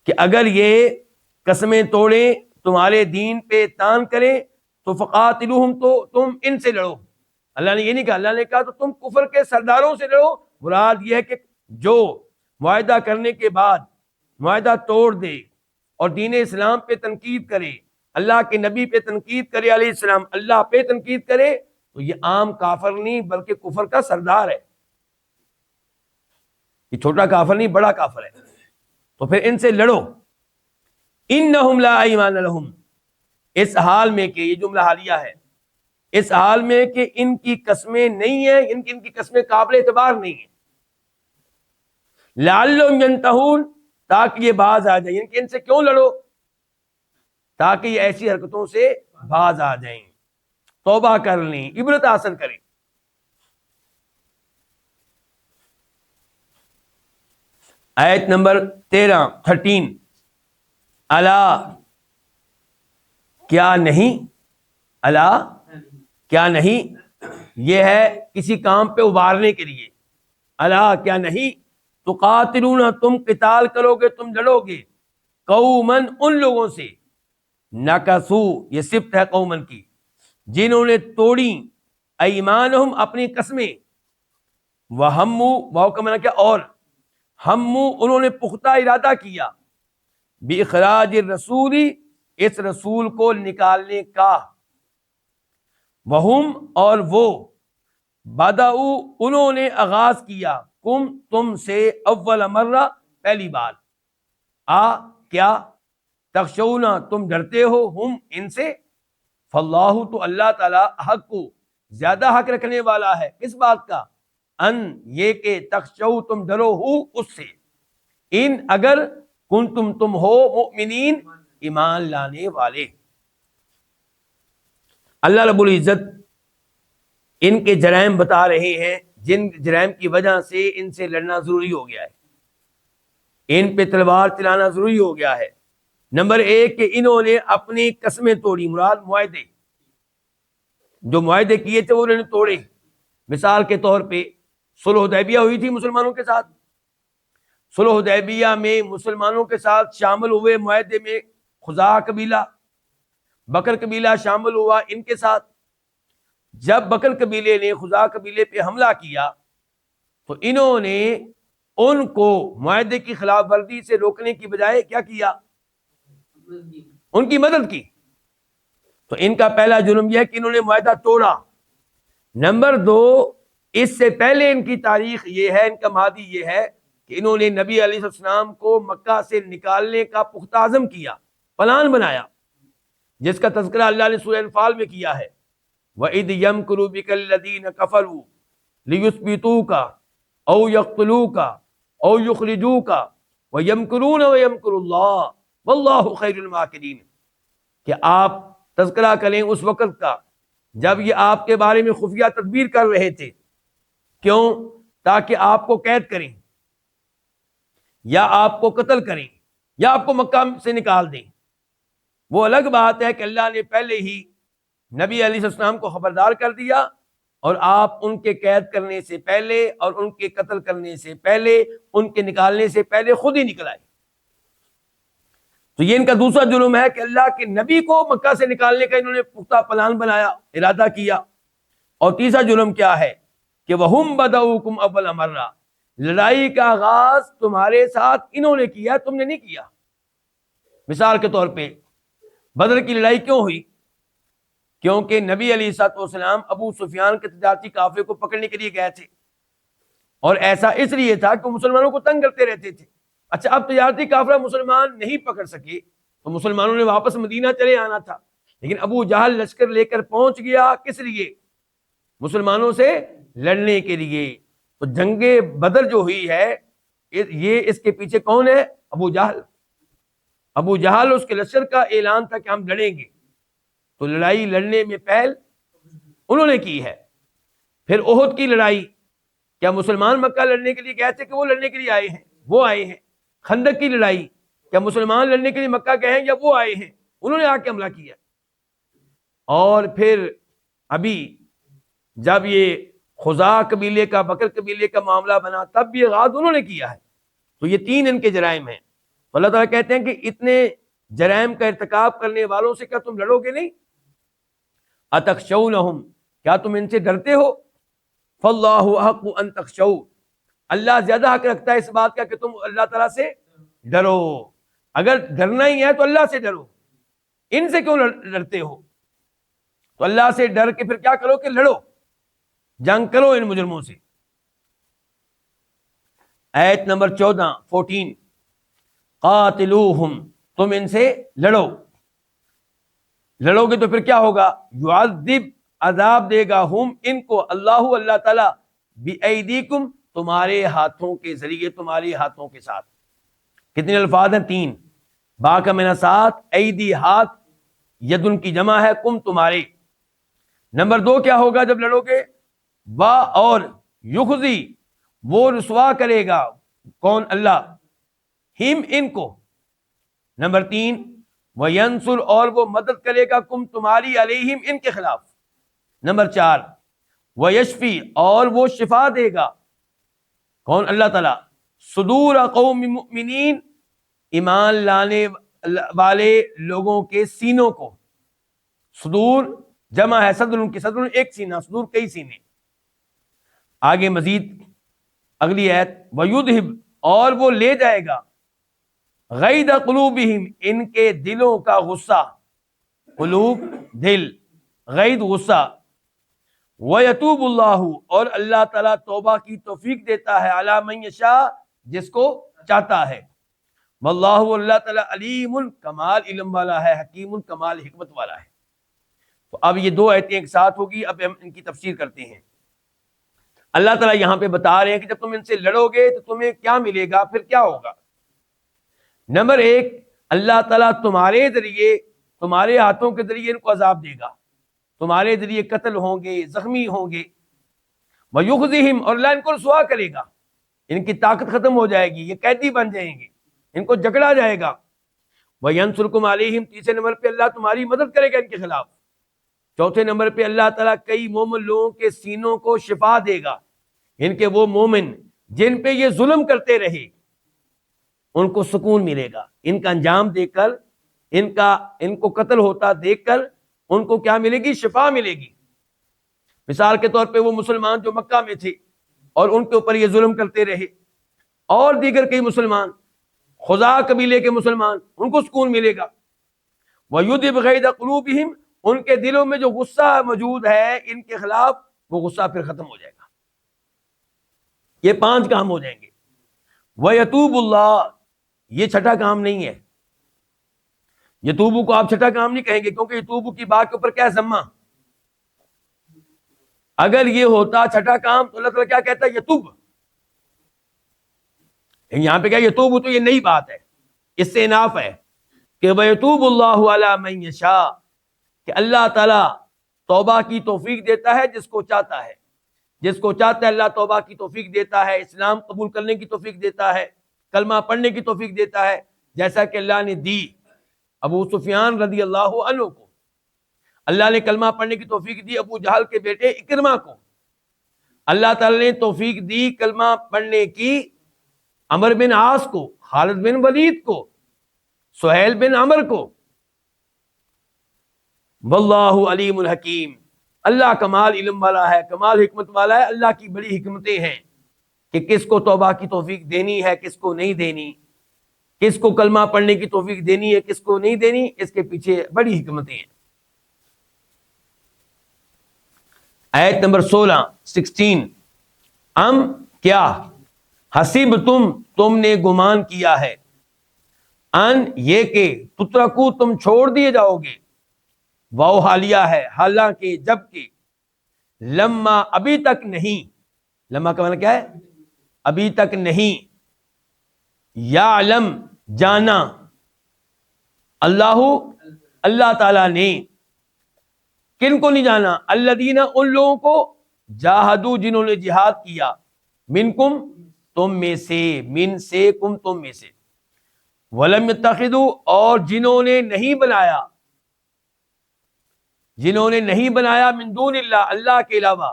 کہ اگر یہ قسمیں توڑیں، تمہارے دین پہ تان کریں، تو فقاتلوہم تو تم ان سے لڑو. اللہ نے یہ نہیں کہا، اللہ نے کہا تو تم کفر کے سرداروں سے لڑو. مراد یہ ہے کہ جو معاہدہ کرنے کے بعد معاہدہ توڑ دے اور دین اسلام پہ تنقید کرے، اللہ کے نبی پہ تنقید کرے علیہ السلام، اللہ پہ تنقید کرے، تو یہ عام کافر نہیں بلکہ کفر کا سردار ہے. یہ چھوٹا کافر نہیں، بڑا کافر ہے. تو پھر ان سے لڑو. انہم لا ایمان لہم، اس حال میں کہ یہ جملہ حالیہ ہے، اس حال میں کہ ان کی قسمیں نہیں ہیں، ان کی قسمیں قابل اعتبار نہیں ہیں. لعلہم ینتہون تاکہ یہ باز آ جائیں، کہ ان سے کیوں لڑو؟ تاکہ یہ ایسی حرکتوں سے باز آ جائیں، توبہ کر لیں، عبرت حاصل کریں. آیت نمبر 13 الا کیا نہیں، الا کیا نہیں، یہ ہے کسی کام پہ ابھارنے کے لیے. الا کیا نہیں، تقاتلون تم قتال کرو گے، تم لڑو گے، قومن ان لوگوں سے، نکسو یہ صفت ہے قومن کی، جنہوں نے توڑی ایمانہم اپنی قسمیں، وہمو واو کا معنی کیا، اور ہمو انہوں نے پختہ ارادہ کیا، باخراج الرسول اس رسول کو نکالنے کا، وہم اور وہ، بدعو انہوں نے آغاز کیا، کم تم سے، اول مرہ پہلی بار، کیا، تخشونا تم ڈرتے ہو، ہم ان سے، فاللہ تو اللہ تعالی حق کو زیادہ حق رکھنے والا ہے، کس بات کا، ان یہ کہ تخشو تم ڈرو ہو اس سے، ان اگر کنتم تم ہو مؤمنین ایمان لانے والے۔ اللہ رب العزت ان کے جرائم بتا رہے ہیں جن جرائم کی وجہ سے ان سے لڑنا ضروری ہو گیا ہے، ان پہ تلوار چلانا ضروری ہو گیا ہے۔ نمبر ایک کہ انہوں نے اپنی قسمیں توڑی، مراد معاہدے، جو معاہدے کیے تھے وہ انہوں نے توڑے۔ مثال کے طور پہ صلح حدیبیہ ہوئی تھی مسلمانوں کے ساتھ، صلح حدیبیہ میں مسلمانوں کے ساتھ شامل ہوئے معاہدے میں خزاعہ قبیلہ، بکر قبیلہ شامل ہوا ان کے ساتھ۔ جب بکر قبیلے نے خزاعہ قبیلے پہ حملہ کیا تو انہوں نے ان کو معاہدے کی خلاف ورزی سے روکنے کی بجائے کیا کیا؟ ان کی مدد کی۔ تو ان کا پہلا جرم یہ ہے کہ انہوں نے معاہدہ توڑا۔ نمبر دو، اس سے پہلے ان کی تاریخ یہ ہے، ان کا ماضی یہ ہے کہ انہوں نے نبی علیہ السلام کو مکہ سے نکالنے کا پختہ عزم کیا، پلان بنایا، جس کا تذکرہ اللہ نے سورہ انفال میں کیا ہے۔ وَإِذْ يَمْكُرُ بِكَ الَّذِينَ كَفَرُوا لِيُثْبِتُوكَ أَوْ يَقْتُلُوكَ أَوْ يُخْرِجُوكَ وَيَمْكُرُونَ وَيَمْكُرُ اللَّهُ وَاللَّهُ خَيْرُ الْمَاكِرِينَ، کہ آپ تذکرہ کریں اس وقت کا جب یہ آپ کے بارے میں خفیہ تدبیر کر رہے تھے، کیوں؟ تاکہ آپ کو قید کریں یا آپ کو قتل کریں یا آپ کو مکہ سے نکال دیں۔ وہ الگ بات ہے کہ اللہ نے پہلے ہی نبی علیہ السلام کو خبردار کر دیا اور آپ ان کے قید کرنے سے پہلے اور ان کے قتل کرنے سے پہلے، ان کے نکالنے سے پہلے خود ہی نکل آئے۔ تو یہ ان کا دوسرا جرم ہے کہ اللہ کے نبی کو مکہ سے نکالنے کا انہوں نے پختہ پلان بنایا، ارادہ کیا۔ اور تیسرا جرم کیا ہے کہ وَهُمْ بَدَؤُوكُمْ أَوَّلَ مَرَّةٍ، لڑائی کا آغاز تمہارے ساتھ انہوں نے کیا، تم نے نہیں کیا۔ مثال کے طور پہ بدر کی لڑائی کیوں ہوئی؟ کیونکہ نبی علیہ الصلوۃ والسلام ابو سفیان کے تجارتی قافلے کو پکڑنے کے لیے گئے تھے، اور ایسا اس لیے تھا کہ مسلمانوں کو تنگ کرتے رہتے تھے۔ اچھا، اب تجارتی قافلہ مسلمان نہیں پکڑ سکے تو مسلمانوں نے واپس مدینہ چلے آنا تھا، لیکن ابو جہل لشکر لے کر پہنچ گیا، کس لیے؟ مسلمانوں سے لڑنے کے لیے۔ تو جنگ بدر جو ہوئی ہے یہ اس کے پیچھے کون ہے؟ ابو جہل۔ ابو جہل اس کے لشکر کا اعلان تھا کہ ہم لڑیں گے، تو لڑائی لڑنے میں پہل انہوں نے کی ہے۔ پھر احد کی لڑائی، کیا مسلمان مکہ لڑنے کے لیے گئے تھے کہ وہ لڑنے کے لیے آئے ہیں؟ وہ آئے ہیں۔ خندق کی لڑائی، کیا مسلمان لڑنے کے لیے مکہ گئے ہیں یا وہ آئے ہیں؟ انہوں نے آ کے حملہ کیا۔ اور پھر ابھی جب یہ خزاعہ قبیلے کا بکر قبیلے کا معاملہ بنا تب بھی آغاز انہوں نے کیا ہے۔ تو یہ تین ان کے جرائم ہیں۔ تو اللہ تعالیٰ کہتے ہیں کہ اتنے جرائم کا ارتکاب کرنے والوں سے کیا تم لڑو گے نہیں؟ اتخشونہم، کیا تم ان سے ڈرتے ہو؟ فاللہ احق ان تخشوا، اللہ زیادہ حق رکھتا ہے اس بات کا کہ تم اللہ تعالیٰ سے ڈرو۔ اگر ڈرنا ہی ہے تو اللہ سے ڈرو، ان سے کیوں ڈرتے ہو؟ تو اللہ سے ڈر کے پھر کیا کرو کہ لڑو، جنگ کرو ان مجرموں سے۔ آیت نمبر 14 قاتلوہم، تم ان سے لڑو۔ لڑو گے تو پھر کیا ہوگا؟ یعذب، عذاب دے گا، ہم ان کو، اللہ تعالیٰ، بِأَيْدِيكُمْ، تمہارے ہاتھوں کے ذریعے، تمہارے ہاتھوں کے ساتھ۔ کتنے الفاظ ہیں؟ 3۔ با کا معنی ساتھ، ایدی ہاتھ، یدن کی جمع ہے، کم تمہارے۔ نمبر 2 کیا ہوگا جب لڑو گے؟ وا، اور یخزی، وہ رسوا کرے گا، کون؟ اللہ، ہم ان کو۔ نمبر 3 وینصر، اور وہ مدد کرے گا، کم تمہاری، علیہم ان کے خلاف۔ نمبر 4 ویشفی، اور وہ شفا دے گا، کون؟ اللہ تعالیٰ، صدور قوم مؤمنین، ایمان لانے والے لوگوں کے سینوں کو۔ صدور جمع ہے صدر، ان کی صدر ایک سینہ، صدور کئی سینے۔ آگے مزید اگلی آیت، وَيُذْهِبْ، اور وہ لے جائے گا، غیظ قلوبہم، ان کے دلوں کا غصہ، قلوب دل، غیظ غصہ، وَيَتُوبُ اللَّهُ، اور اللہ تعالیٰ توبہ کی توفیق دیتا ہے، عَلَى مَن یشاء، جس کو چاہتا ہے، واللہ، اللہ تعالیٰ، علیم، کمال علم والا ہے، حکیم، کمال حکمت والا ہے۔ تو اب یہ 2 آیتیں ایک ساتھ ہوگی، اب ہم ان کی تفسیر کرتے ہیں۔ اللہ تعالیٰ یہاں پہ بتا رہے ہیں کہ جب تم ان سے لڑو گے تو تمہیں کیا ملے گا، پھر کیا ہوگا۔ نمبر ایک، اللہ تعالیٰ تمہارے ذریعے، تمہارے ہاتھوں کے ذریعے ان کو عذاب دے گا، تمہارے ذریعے قتل ہوں گے، زخمی ہوں گے۔ وَيُخْزِهِمْ، اور اللہ ان کو رسوا کرے گا، ان کی طاقت ختم ہو جائے گی، یہ قیدی بن جائیں گے، ان کو جکڑا جائے گا۔ وَيَنْصُرْكُمْ عَلَيْهِمْ، تیسرے نمبر پہ اللہ تمہاری مدد کرے گا ان کے خلاف۔ چوتھے نمبر پہ اللہ تعالیٰ کئی مومن لوگوں کے سینوں کو شفا دے گا، ان کے وہ مومن جن پہ یہ ظلم کرتے رہے ان کو سکون ملے گا، ان کا انجام دیکھ کر، ان کو قتل ہوتا دیکھ کر ان کو کیا ملے گی؟ شفا ملے گی۔ مثال کے طور پہ وہ مسلمان جو مکہ میں تھے اور ان کے اوپر یہ ظلم کرتے رہے، اور دیگر کئی مسلمان، خزاع قبیلے کے مسلمان، ان کو سکون ملے گا۔ وَيُذْهِبْ غَيْظَ قُلُوبِهِمْ، ان کے دلوں میں جو غصہ موجود ہے ان کے خلاف، وہ غصہ پھر ختم ہو جائے گا۔ یہ 5 کام ہو جائیں گے۔ وَيَتُوبُ اللَّهُ، یہ چھٹا کام نہیں ہے، یتوبو کو آپ چھٹا کام نہیں کہیں گے، کیونکہ یتوبو کی بات کے اوپر کیا ہے؟ ضمہ۔ اگر یہ ہوتا چھٹا کام تو اللہ تعالیٰ کیا کہتا ہے؟ یتوب۔ یہاں پہ کیا یتوب، تو یہ نئی بات ہے، اس سے اناف ہے کہ وَيَتُوبُ اللَّهُ عَلَى مَن يَشَاءُ، کہ اللہ تعالیٰ توبہ کی توفیق دیتا ہے جس کو چاہتا ہے، جس کو چاہتا ہے اللہ توبہ کی توفیق دیتا ہے، اسلام قبول کرنے کی توفیق دیتا ہے، کلمہ پڑھنے کی توفیق دیتا ہے، جیسا کہ اللہ نے دی ابو سفیان رضی اللہ عنہ کو۔ اللہ نے کلمہ پڑھنے کی توفیق دی ابو جہل کے بیٹے اکرمہ کو۔ اللہ تعالیٰ نے توفیق دی کلمہ پڑھنے کی عمر بن عاص کو، خالد بن ولید کو، سہیل بن عمر کو۔ واللہ علیم الحکیم، اللہ کمال علم والا ہے، کمال حکمت والا ہے۔ اللہ کی بڑی حکمتیں ہیں کہ کس کو توبہ کی توفیق دینی ہے، کس کو نہیں دینی، کس کو کلمہ پڑھنے کی توفیق دینی ہے، کس کو نہیں دینی، اس کے پیچھے بڑی حکمتیں ہیں۔ آیت نمبر 16 ام کیا، حسب تم نے گمان کیا ہے، ان یہ کہ تترکو تم چھوڑ دیے جاؤ گے، واو حالیہ ہے، حالانکہ جب کہ، لما ابھی تک نہیں، لما کا معنی کیا ہے؟ ابھی تک نہیں، یعلم جانا، اللہ تعالیٰ نے، کن کو نہیں جانا؟ الذین، ان لوگوں کو، جاہدوا جنہوں نے جہاد کیا، منکم تم میں سے، من سے کم تم میں سے، ولم یتخذوا، اور جنہوں نے نہیں بنایا، من دون اللہ، اللہ کے علاوہ،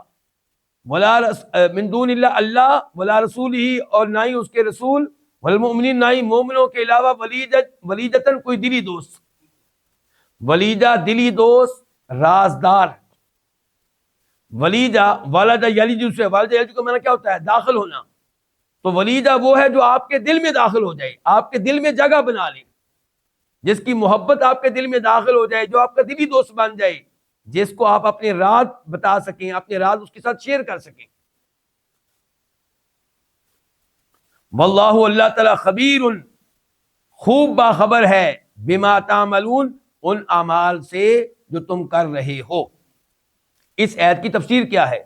من دون اللہ، اللہ ولا رسول ہی، اور نہ ہی اس کے رسول، والمؤمنین، نہ ہی مومنوں کے علاوہ، ولیجتاً کوئی دلی دوست، ولیجہ دلی دوست، رازدار۔ ولیجہ والدہ یلج سے، والدہ یلج کا معنی کیا ہوتا ہے؟ داخل ہونا۔ تو ولیجہ وہ ہے جو آپ کے دل میں داخل ہو جائے، آپ کے دل میں جگہ بنا لے، جس کی محبت آپ کے دل میں داخل ہو جائے، جو آپ کا دلی دوست بن جائے، جس کو آپ اپنے راز بتا سکیں، اپنے راز اس کے ساتھ شیئر کر سکیں۔ واللہ، اللہ تعالیٰ، خبیر، خوب باخبر ہے، بما تعملون، ان اعمال سے جو تم کر رہے ہو۔ اس آیت کی تفسیر کیا ہے؟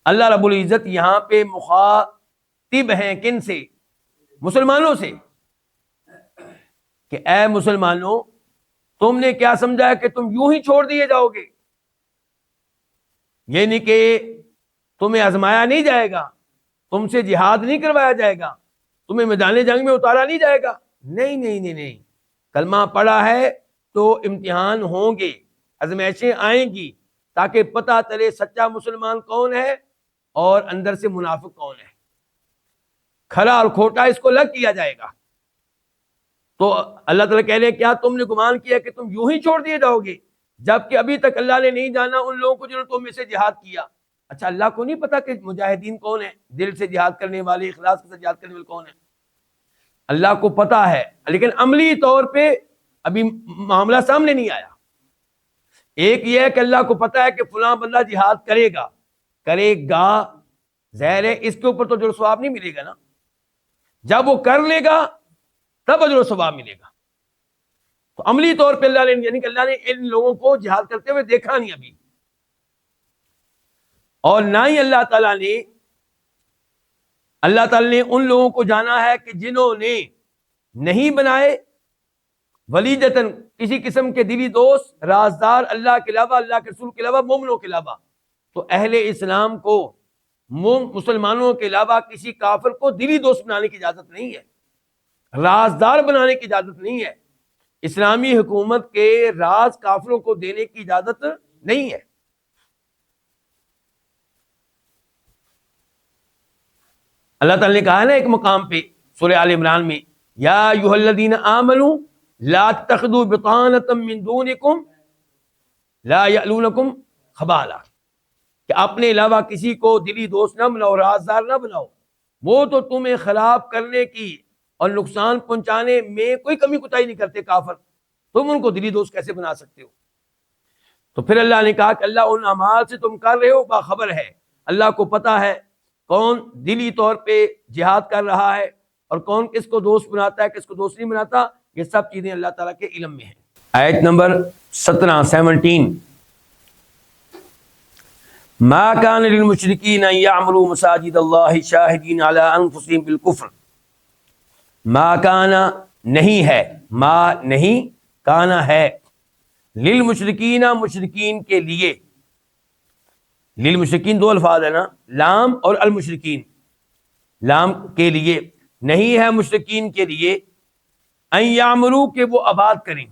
اللہ رب العزت یہاں پہ مخاطب ہیں کن سے؟ مسلمانوں سے، کہ اے مسلمانوں، تم نے کیا سمجھا ہے کہ تم یوں ہی چھوڑ دیے جاؤ گے؟ یہ نہیں کہ تمہیں آزمایا نہیں جائے گا، تم سے جہاد نہیں کروایا جائے گا، تمہیں میدان جنگ میں اتارا نہیں جائے گا، نہیں نہیں نہیں نہیں، کلمہ پڑھا ہے تو امتحان ہوں گے، آزمائشیں آئیں گی، تاکہ پتہ چلے سچا مسلمان کون ہے اور اندر سے منافق کون ہے، کھرا اور کھوٹا اس کو الگ کیا جائے گا۔ تو اللہ تعالیٰ کہہ رہے ہیں کیا تم نے گمان کیا کہ تم یوں ہی چھوڑ دیے جاؤ گے، جبکہ ابھی تک اللہ نے نہیں جانا ان لوگوں کو جنہوں نے تم میں سے جہاد کیا؟ اچھا، اللہ کو نہیں پتا کہ مجاہدین کون ہیں، دل سے جہاد کرنے والے، اخلاص کے ساتھ جہاد کرنے والے کون ہیں؟ اللہ کو پتا ہے، لیکن عملی طور پہ ابھی معاملہ سامنے نہیں آیا۔ ایک یہ ہے کہ اللہ کو پتا ہے کہ فلاں بندہ جہاد کرے گا، ظاہر ہے اس کے اوپر تو اجر و ثواب نہیں ملے گا نا، جب وہ کر لے گا تب اجر و ثواب ملے گا۔ تو عملی طور پہ اللہ نے، یعنی کہ اللہ نے ان لوگوں کو جہاد کرتے ہوئے دیکھا نہیں ابھی۔ اور نہ ہی اللہ تعالیٰ نے ان لوگوں کو جانا ہے کہ جنہوں نے نہیں بنائے ولیدتن کسی قسم کے دلی دوست رازدار اللہ کے علاوہ، اللہ کے رسول کے علاوہ، مومنوں کے علاوہ. تو اہل اسلام کو مسلمانوں کے علاوہ کسی کافر کو دلی دوست بنانے کی اجازت نہیں ہے، رازدار بنانے کی اجازت نہیں ہے. اسلامی حکومت کے راز کافروں کو دینے کی اجازت نہیں ہے. اللہ تعالیٰ نے کہا ہے نا ایک مقام پہ سورہ آل عمران میں، یا ایھا الذین آمنوا لا تتخذوا بطانة من دونکم لا یألونکم خبالا، کہ اپنے علاوہ کسی کو دلی دوست نہ بناؤ، رازدار نہ بناؤ، وہ تو تمہیں خلاف کرنے کی اور نقصان پہنچانے میں کوئی کمی کوتاہی نہیں کرتے کافر، تم ان کو دلی دوست کیسے بنا سکتے ہو؟ تو پھر اللہ نے کہا کہ اللہ ان اعمال سے تم کر رہے ہو باخبر ہے، اللہ کو پتا ہے کون دلی طور پہ جہاد کر رہا ہے اور کون کس کو دوست بناتا ہے، کس کو دوست نہیں بناتا. یہ سب چیزیں اللہ تعالیٰ کے علم میں ہیں. آیت نمبر 17 ما کان للمشرکین ان یعمروا مساجد اللہ شاہدین علی انفسہم بالکفر. ما کانا نہیں ہے، ما نہیں، کانا ہے، للمشرکین مشرکین کے لیے. للمشرکین دو الفاظ ہیں نا، لام اور المشرکین. لام کے لیے نہیں ہے مشرکین کے لیے، ان یعمروا کہ وہ آباد کریں،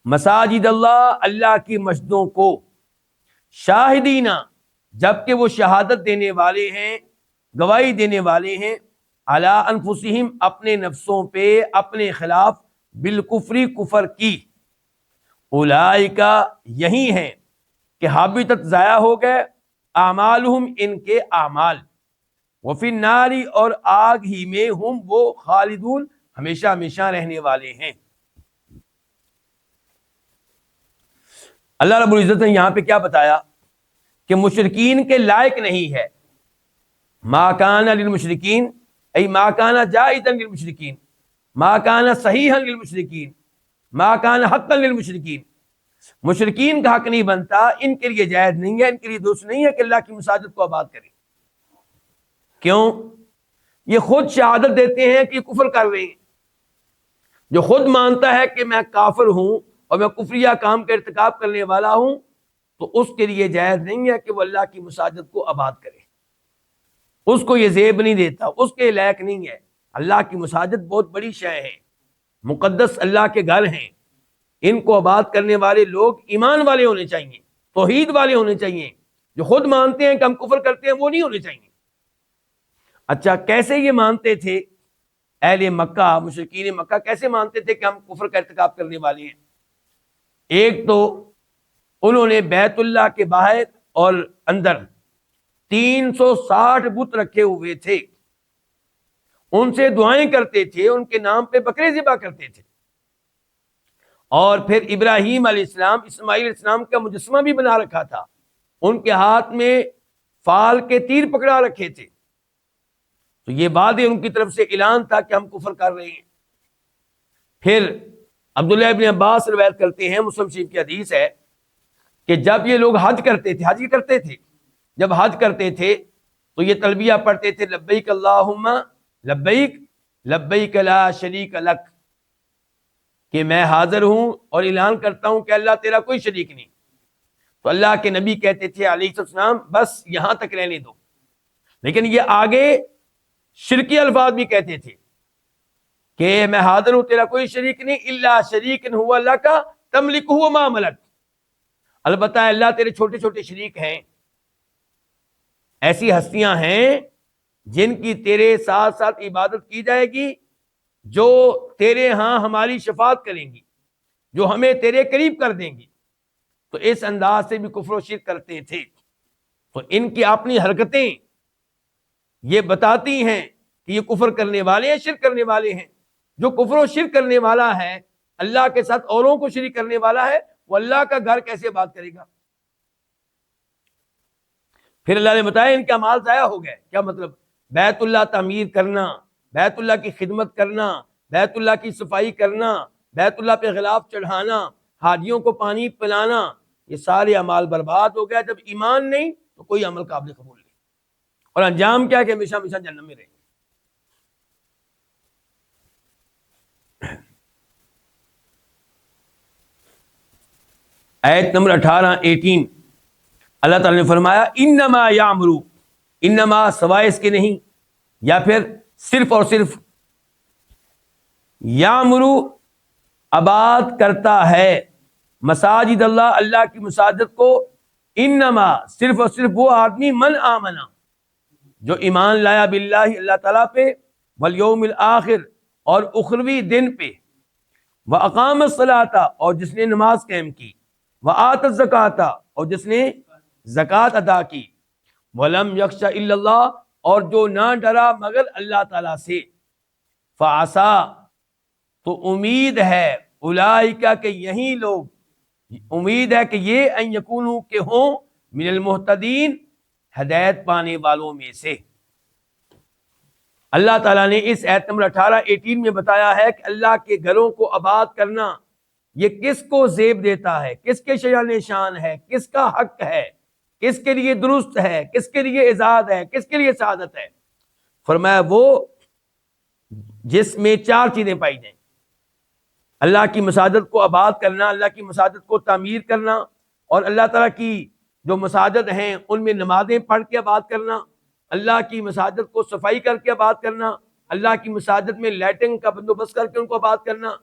مساجد اللہ اللہ کی مسجدوں کو، شاہدینہ جبکہ وہ شہادت دینے والے ہیں، گواہی دینے والے ہیں، علی انفسہم اپنے نفسوں پہ، اپنے خلاف، بالکفری کفر کی. اولئک یہی ہیں کہ حبطت ضائع ہو گئے، اعمالہم ان کے اعمال، وفی النار اور آگ ہی میں، ہم وہ خالدون ہمیشہ ہمیشہ رہنے والے ہیں. اللہ رب العزت نے یہاں پہ کیا بتایا کہ مشرکین کے لائق نہیں ہے. ما کان للمشرکین ای ما کان جائزا للمشرکین، ما کان صحیحا للمشرکین، ما کان حقا للمشرکین. مشرکین کا حق نہیں بنتا، ان کے لیے جائز نہیں ہے، ان کے لیے درست نہیں ہے کہ اللہ کی مساجد کو آباد کریں. کیوں؟ یہ خود شہادت دیتے ہیں کہ یہ کفر کر رہے ہیں. جو خود مانتا ہے کہ میں کافر ہوں اور میں کفریہ کام کا ارتکاب کرنے والا ہوں، تو اس کے لیے جائز نہیں ہے کہ وہ اللہ کی مساجد کو آباد کرے. اس کو یہ زیب نہیں دیتا، اس کے لائق نہیں ہے. اللہ کی مساجد بہت بڑی شے ہے، مقدس اللہ کے گھر ہیں. ان کو آباد کرنے والے لوگ ایمان والے ہونے چاہیے، توحید والے ہونے چاہیے. جو خود مانتے ہیں کہ ہم کفر کرتے ہیں وہ نہیں ہونے چاہیے. اچھا کیسے یہ مانتے تھے اہل مکہ، مشرکین مکہ کیسے مانتے تھے کہ ہم کفر کا ارتکاب کرنے والے ہیں؟ ایک تو انہوں نے بیت اللہ کے باہر اور اندر 360 بت رکھے ہوئے تھے، ان سے دعائیں کرتے تھے، ان کے نام پہ بکرے ذبح کرتے تھے. اور پھر ابراہیم علیہ السلام، اسماعیل علیہ السلام کا مجسمہ بھی بنا رکھا تھا، ان کے ہاتھ میں فال کے تیر پکڑا رکھے تھے. تو یہ بات ان کی طرف سے اعلان تھا کہ ہم کفر کر رہے ہیں. پھر عبداللہ ابن عباس روایت کرتے ہیں، مسلم شریف کی حدیث ہے کہ جب یہ لوگ حج کرتے تھے، جب حج کرتے تھے تو یہ تلبیہ پڑھتے تھے، لبیک اللہم لبیک لبیک لا شریک لک، کہ میں حاضر ہوں اور اعلان کرتا ہوں کہ اللہ تیرا کوئی شریک نہیں. تو اللہ کے نبی کہتے تھے علیہ السلام بس یہاں تک رہنے دو. لیکن یہ آگے شرکی الفاظ بھی کہتے تھے کہ میں حاضر ہوں، تیرا کوئی شریک نہیں، الا شریک هو لک تملکہ وما ملک، البتہ اللہ تیرے چھوٹے چھوٹے شریک ہیں، ایسی ہستیاں ہیں جن کی تیرے ساتھ ساتھ عبادت کی جائے گی، جو تیرے ہاں ہماری شفاعت کریں گی، جو ہمیں تیرے قریب کر دیں گی. تو اس انداز سے بھی کفر و شرک کرتے تھے. تو ان کی اپنی حرکتیں یہ بتاتی ہیں کہ یہ کفر کرنے والے ہیں، شرک کرنے والے ہیں. جو کفر و شرک کرنے والا ہے، اللہ کے ساتھ اوروں کو شریک کرنے والا ہے، وہ اللہ کا گھر کیسے بات کرے گا؟ پھر اللہ نے بتایا ان کا مال ضائع ہو گئے. کیا مطلب؟ بیت اللہ تعمیر کرنا، بیت اللہ کی خدمت کرنا، بیت اللہ کی صفائی کرنا، بیت اللہ پہ غلاف چڑھانا، حاجیوں کو پانی پلانا، یہ سارے اعمال برباد ہو گئے. جب ایمان نہیں تو کوئی عمل قابل قبول نہیں، اور انجام کیا ہے کہ ہمیشہ ہمیشہ جہنم میں رہیں گے۔ آیت نمبر 18 اللہ تعالیٰ نے فرمایا انما یامرو، انما سوائے اس کے نہیں، یا پھر صرف اور صرف یامرو آباد کرتا ہے مساجد اللہ، اللہ کی مساجد کو، انما صرف اور صرف وہ آدمی من آمنا جو ایمان لایا باللہ اللہ تعالیٰ پہ، والیوم الآخر اور اخروی دن پہ، واقام الصلاۃ اور جس نے نماز قائم کی، وآت الزکاۃ اور جس نے زکوٰۃ ادا کی، ولم یخش الا اللہ اور جو نہ ڈرا مگر اللہ تعالیٰ سے، فعسا تو امید ہے، اولئک کہ یہی لوگ، امید ہے کہ یہ ان یکونوا کہ ہوں من المہتدین ہدایت پانے والوں میں سے۔ اللہ تعالیٰ نے اس آیت نمبر 18 میں بتایا ہے کہ اللہ کے گھروں کو آباد کرنا یہ کس کو زیب دیتا ہے، کس کے شایان شان ہے، کس کا حق ہے، کس کے لیے درست ہے، کس کے لیے اعزاز ہے، کس کے لیے سعادت ہے۔ فرمایا وہ جس میں 4 چیزیں پائی جائیں، اللہ کی مساجد کو آباد کرنا، اللہ کی مساجد کو تعمیر کرنا، اور اللہ تعالیٰ کی جو مساجد ہیں ان میں نمازیں پڑھ کے آباد کرنا، اللہ کی مساجد کو صفائی کر کے آباد کرنا، اللہ کی مساجد میں لائٹنگ کا بندوبست کر کے ان کو آباد کرنا،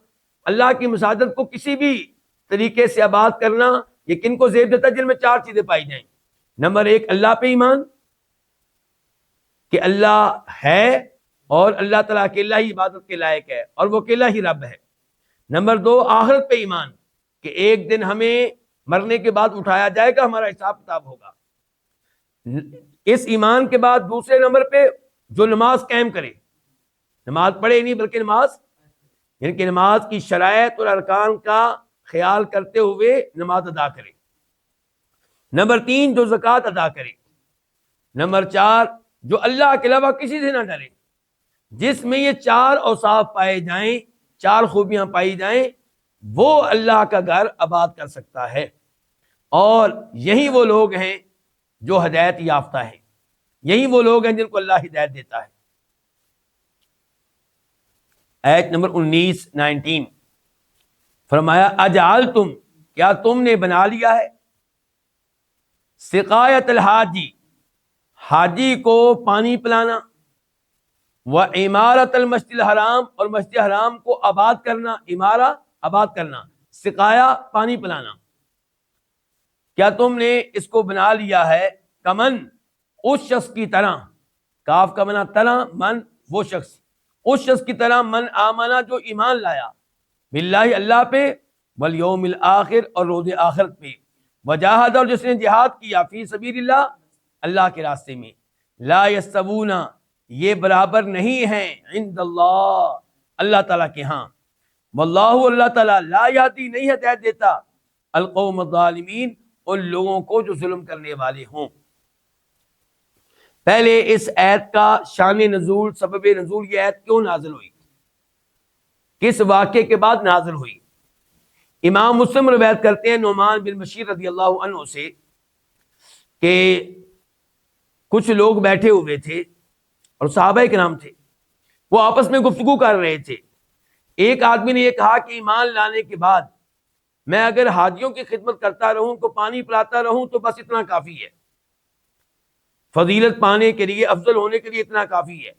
اللہ کی مساجد کو کسی بھی طریقے سے آباد کرنا، یہ کن کو زیب دیتا ہے؟ جن میں 4 چیزیں پائی جائیں۔ نمبر 1 اللہ پہ ایمان کہ اللہ ہے اور اللہ تعالیٰ اکیلا ہی عبادت کے لائق ہے اور وہ اکیلا ہی رب ہے۔ نمبر 2 آخرت پہ ایمان کہ ایک دن ہمیں مرنے کے بعد اٹھایا جائے گا، ہمارا حساب کتاب ہوگا۔ اس ایمان کے بعد دوسرے نمبر پہ جو نماز قائم کرے، نماز پڑھے نہیں بلکہ نماز، یعنی کہ نماز کی شرائط اور ارکان کا خیال کرتے ہوئے نماز ادا کرے۔ نمبر 3 جو زکوٰۃ ادا کرے۔ نمبر 4 جو اللہ کے علاوہ کسی سے نہ ڈرے۔ جس میں یہ 4 اوصاف پائے جائیں، 4 خوبیاں پائی جائیں، وہ اللہ کا گھر آباد کر سکتا ہے، اور یہی وہ لوگ ہیں جو ہدایت یافتہ ہیں، یہی وہ لوگ ہیں جن کو اللہ ہدایت دیتا ہے۔ آیت نمبر 19 فرمایا اجعلتم کیا تم نے بنا لیا ہے، سقایت الحاجی حاجی کو پانی پلانا، وعمارت المسجد الحرام اور مسجد حرام کو آباد کرنا، عمارہ آباد کرنا، سقایا پانی پلانا، کیا تم نے اس کو بنا لیا ہے کمن اس شخص کی طرح، کاف کا بنا طرح، من وہ شخص، اس شخص کی طرح من آمنا جو ایمان لایا باللہ اللہ پہ، والیوم الآخر اور روز آخرت پہ، وجاہد اور جس نے جہاد کیا فی سبیل اللہ اللہ کے راستے میں، لا یستوون یہ برابر نہیں ہیں عند اللہ اللہ تعالیٰ کے ہاں، واللہ اللہ تعالیٰ لا یہدی نہیں ہدایت دیتا القوم الظالمین ان لوگوں کو جو ظلم کرنے والے ہوں۔ پہلے اس آیت کا شان نزول، سبب نزول، یہ آیت کیوں نازل ہوئی، کس واقعے کے بعد نازل ہوئی؟ امام مسلم روایت کرتے ہیں نعمان بن بشیر رضی اللہ عنہ سے کہ کچھ لوگ بیٹھے ہوئے تھے اور صحابہ کرام تھے، وہ آپس میں گفتگو کر رہے تھے۔ ایک آدمی نے یہ کہا کہ ایمان لانے کے بعد میں اگر حاجیوں کی خدمت کرتا رہوں، کو پانی پلاتا رہوں تو بس اتنا کافی ہے، فضیلت پانے کے لیے، افضل ہونے کے لیے اتنا کافی ہے۔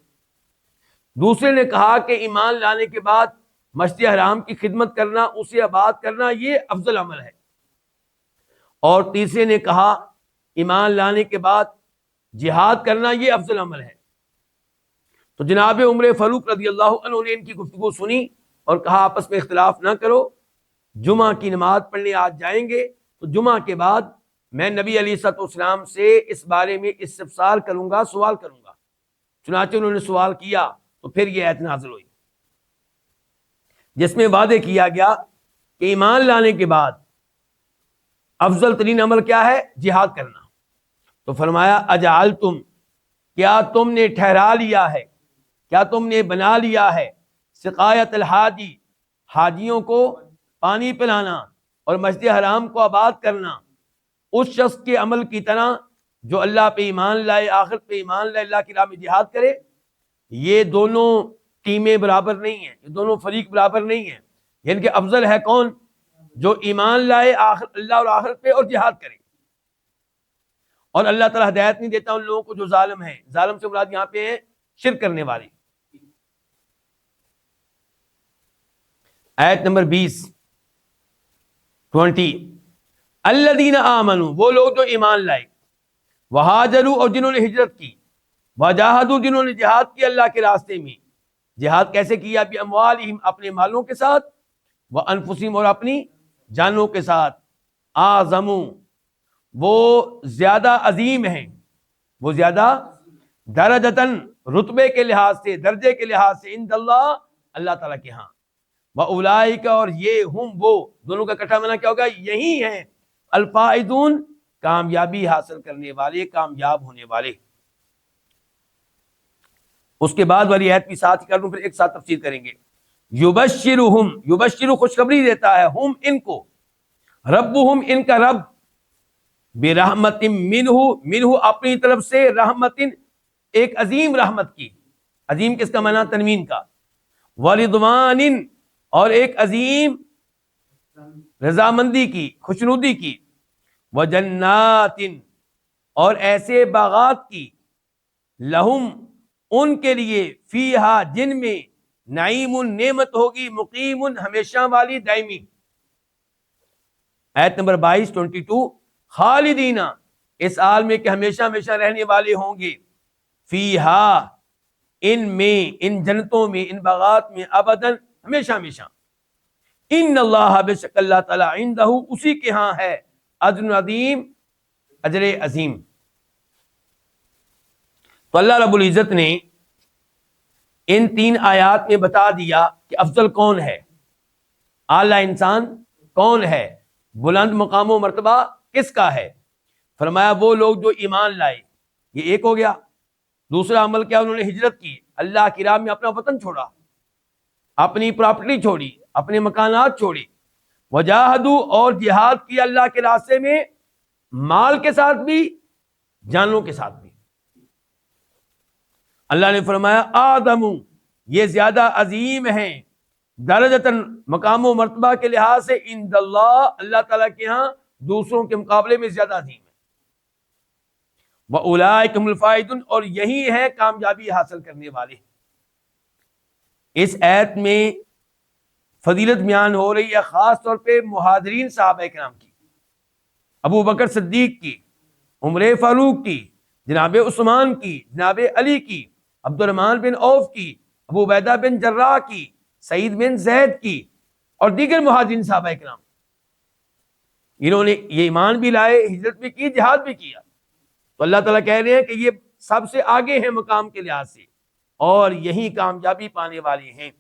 دوسرے نے کہا کہ ایمان لانے کے بعد مسجد حرام کی خدمت کرنا، اسے آباد کرنا، یہ افضل عمل ہے۔ اور تیسرے نے کہا ایمان لانے کے بعد جہاد کرنا یہ افضل عمل ہے۔ تو جناب عمر فاروق رضی اللہ عنہ نے ان کی گفتگو سنی اور کہا آپس میں اختلاف نہ کرو، جمعہ کی نماز پڑھنے آج جائیں گے تو جمعہ کے بعد میں نبی علیہ الصلوۃ والسلام سے اس بارے میں استفسار کروں گا، سوال کروں گا۔ چنانچہ انہوں نے سوال کیا تو پھر یہ آیت نازل ہوئی جس میں وعدے کیا گیا کہ ایمان لانے کے بعد افضل ترین عمل کیا ہے؟ جہاد کرنا۔ تو فرمایا اجعلتم کیا تم نے ٹھہرا لیا ہے، کیا تم نے بنا لیا ہے، سقایت الحاجی حاجیوں کو پانی پلانا اور مسجد حرام کو آباد کرنا اس شخص کے عمل کی طرح جو اللہ پہ ایمان لائے، آخرت پہ ایمان لائے، اللہ کی راہ میں جہاد کرے، یہ دونوں ٹیمیں برابر نہیں ہیں، یہ دونوں فریق برابر نہیں ہیں. یعنی کہ افضل ہے کون؟ جو ایمان لائے اللہ اور آخرت پہ اور جہاد کرے. اور اللہ تعالیٰ ہدایت نہیں دیتا ان لوگوں کو جو ظالم ہیں. ظالم سے مراد یہاں پہ ہیں شرک کرنے والے. آیت نمبر 20 الذین آمنوا، وہ لوگ جو ایمان لائے، وہاجروا، اور جنہوں نے ہجرت کی، وجاہدوا، جنہوں نے جہاد کیا اللہ کے راستے میں. جہاد کیسے کیا؟ باموالہم، اپنے مالوں کے ساتھ، وانفسہم، اور اپنی جانوں کے ساتھ. اعظموا، وہ زیادہ عظیم ہیں، وہ زیادہ درجتاً، رتبے کے لحاظ سے، درجے کے لحاظ سے، عند اللہ، اللہ تعالیٰ کے ہاں. وَأُولَئِكَ، اور یہ ہم وہ، دونوں کا اکٹھا معنی کیا ہوگا؟ یہی ہیں الفائزون، کامیابی حاصل کرنے والے، کامیاب ہونے والے. اس کے بعد والی آیت بھی ساتھ ہی کر لوں، پھر ایک ساتھ تفسیر کریں گے. یبشرہم، یبشر خوشخبری دیتا ہے، ہم ان کو، ربہم ان کا رب، برحمت منہ، منہ اپنی طرف سے، رحمت ایک عظیم رحمت کی. عظیم کس کا معنی؟ تنوین کا. ورضوان، اور ایک عظیم رضامندی کی، خوشنودی کی. وجنات، اور ایسے باغات کی، لہم ان کے لیے، فیہا جن میں، نعیم نعمت ہوگی، مقیم ہمیشہ والی، دائمی. آیت نمبر 22 خالدین، اس حال میں کہ ہمیشہ ہمیشہ رہنے والے ہوں گے، فیہا ان میں، ان جنتوں میں، ان باغات میں، ابداً ہمیشہ ہمیشہ. ان اللہ، بے شک اللہ تعالیٰ، عندہ اسی کے ہاں ہے، اجر عظیم، اجر عظیم. تو اللہ رب العزت نے ان 3 آیات میں بتا دیا کہ افضل کون ہے، اعلیٰ انسان کون ہے، بلند مقام و مرتبہ کس کا ہے. فرمایا وہ لوگ جو ایمان لائے، یہ ایک ہو گیا. دوسرا عمل کیا؟ انہوں نے ہجرت کی، اللہ کی راہ میں اپنا وطن چھوڑا، اپنی پراپرٹی چھوڑی، اپنے مکانات چھوڑی. وجاہدوا، اور جہاد کیا اللہ کے راستے میں، مال کے ساتھ بھی، جانوں کے ساتھ بھی. اللہ نے فرمایا آدم، یہ زیادہ عظیم ہیں، درجتاً، مقام و مرتبہ کے لحاظ سے، عند اللہ، اللہ تعالیٰ کے ہاں، دوسروں کے مقابلے میں زیادہ عظیم ہے. وَأُولَئِكَ هُمُ الْفَائِزُونَ، اور یہی ہے کامیابی حاصل کرنے والے. اس آیت میں فضیلت بیان ہو رہی ہے خاص طور پہ مہاجرین صحابہ کرام کی، ابو بکر صدیق کی، عمر فاروق کی، جناب عثمان کی، جناب علی کی، عبد الرحمن بن عوف کی، ابو عبیدہ بن جراح کی، سعید بن زید کی، اور دیگر مہاجرین صحابہ کرام. انہوں نے یہ ایمان بھی لائے، ہجرت بھی کی، جہاد بھی کیا. تو اللہ تعالیٰ کہہ رہے ہیں کہ یہ سب سے آگے ہیں مقام کے لحاظ سے، اور یہی کامیابی پانے والے ہیں.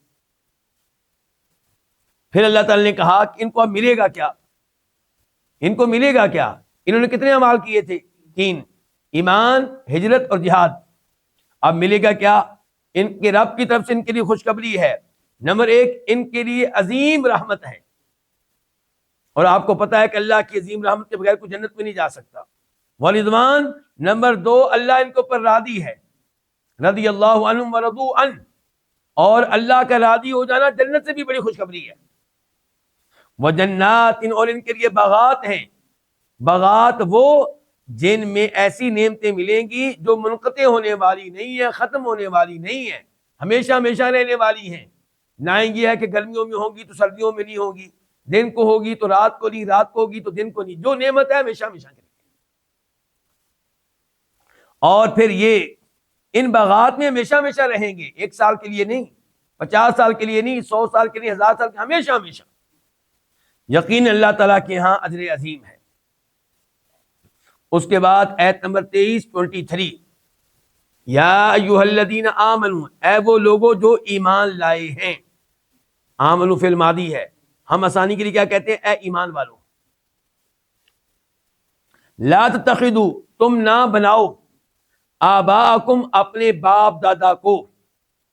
پھر اللہ تعالیٰ نے کہا کہ ان کو اب ملے گا کیا؟ ان کو ملے گا کیا؟ انہوں نے کتنے اعمال کیے تھے؟ 3، ایمان، ہجرت اور جہاد. اب ملے گا کیا؟ ان کے رب کی طرف سے ان کے لیے خوشخبری ہے. نمبر 1، ان کے لیے عظیم رحمت ہے، اور آپ کو پتا ہے کہ اللہ کی عظیم رحمت کے بغیر کوئی جنت میں نہیں جا سکتا. ورضوان، نمبر 2، اللہ ان کے اوپر راضی ہے، رضی اللہ عنہم ورضوا عنہ، اور اللہ کا راضی ہو جانا جنت سے بھی بڑی خوشخبری ہے. وجنات، اور ان کے لیے باغات ہیں. باغات وہ جن میں ایسی نعمتیں ملیں گی جو منقطع ہونے والی نہیں ہیں، ختم ہونے والی نہیں ہیں، ہمیشہ ہمیشہ رہنے والی ہیں. نہ یہ ہے کہ گرمیوں میں ہوگی تو سردیوں میں نہیں ہوگی، دن کو ہوگی تو رات کو نہیں، رات کو ہوگی تو دن کو نہیں. جو نعمت ہے ہمیشہ ہمیشہ کے لیے. اور پھر یہ ان باغات میں ہمیشہ ہمیشہ رہیں گے، 1 سال کے لیے نہیں، 50 سال کے لیے نہیں، 100 سال کے لیے، 1000 سال کے، ہمیشہ ہمیشہ. یقین اللہ تعالیٰ کے ہاں اجر عظیم ہے. اس کے بعد آیت نمبر 23 یا ایھا الذین آمنوا، اے وہ لوگوں جو ایمان لائے ہیں. آمنوا فعل ماضی ہے، ہم آسانی کے لیے کیا کہتے ہیں؟ اے ایمان والو. لا تتخذوا، تم نہ بناؤ، آباءکم، اپنے باپ دادا کو.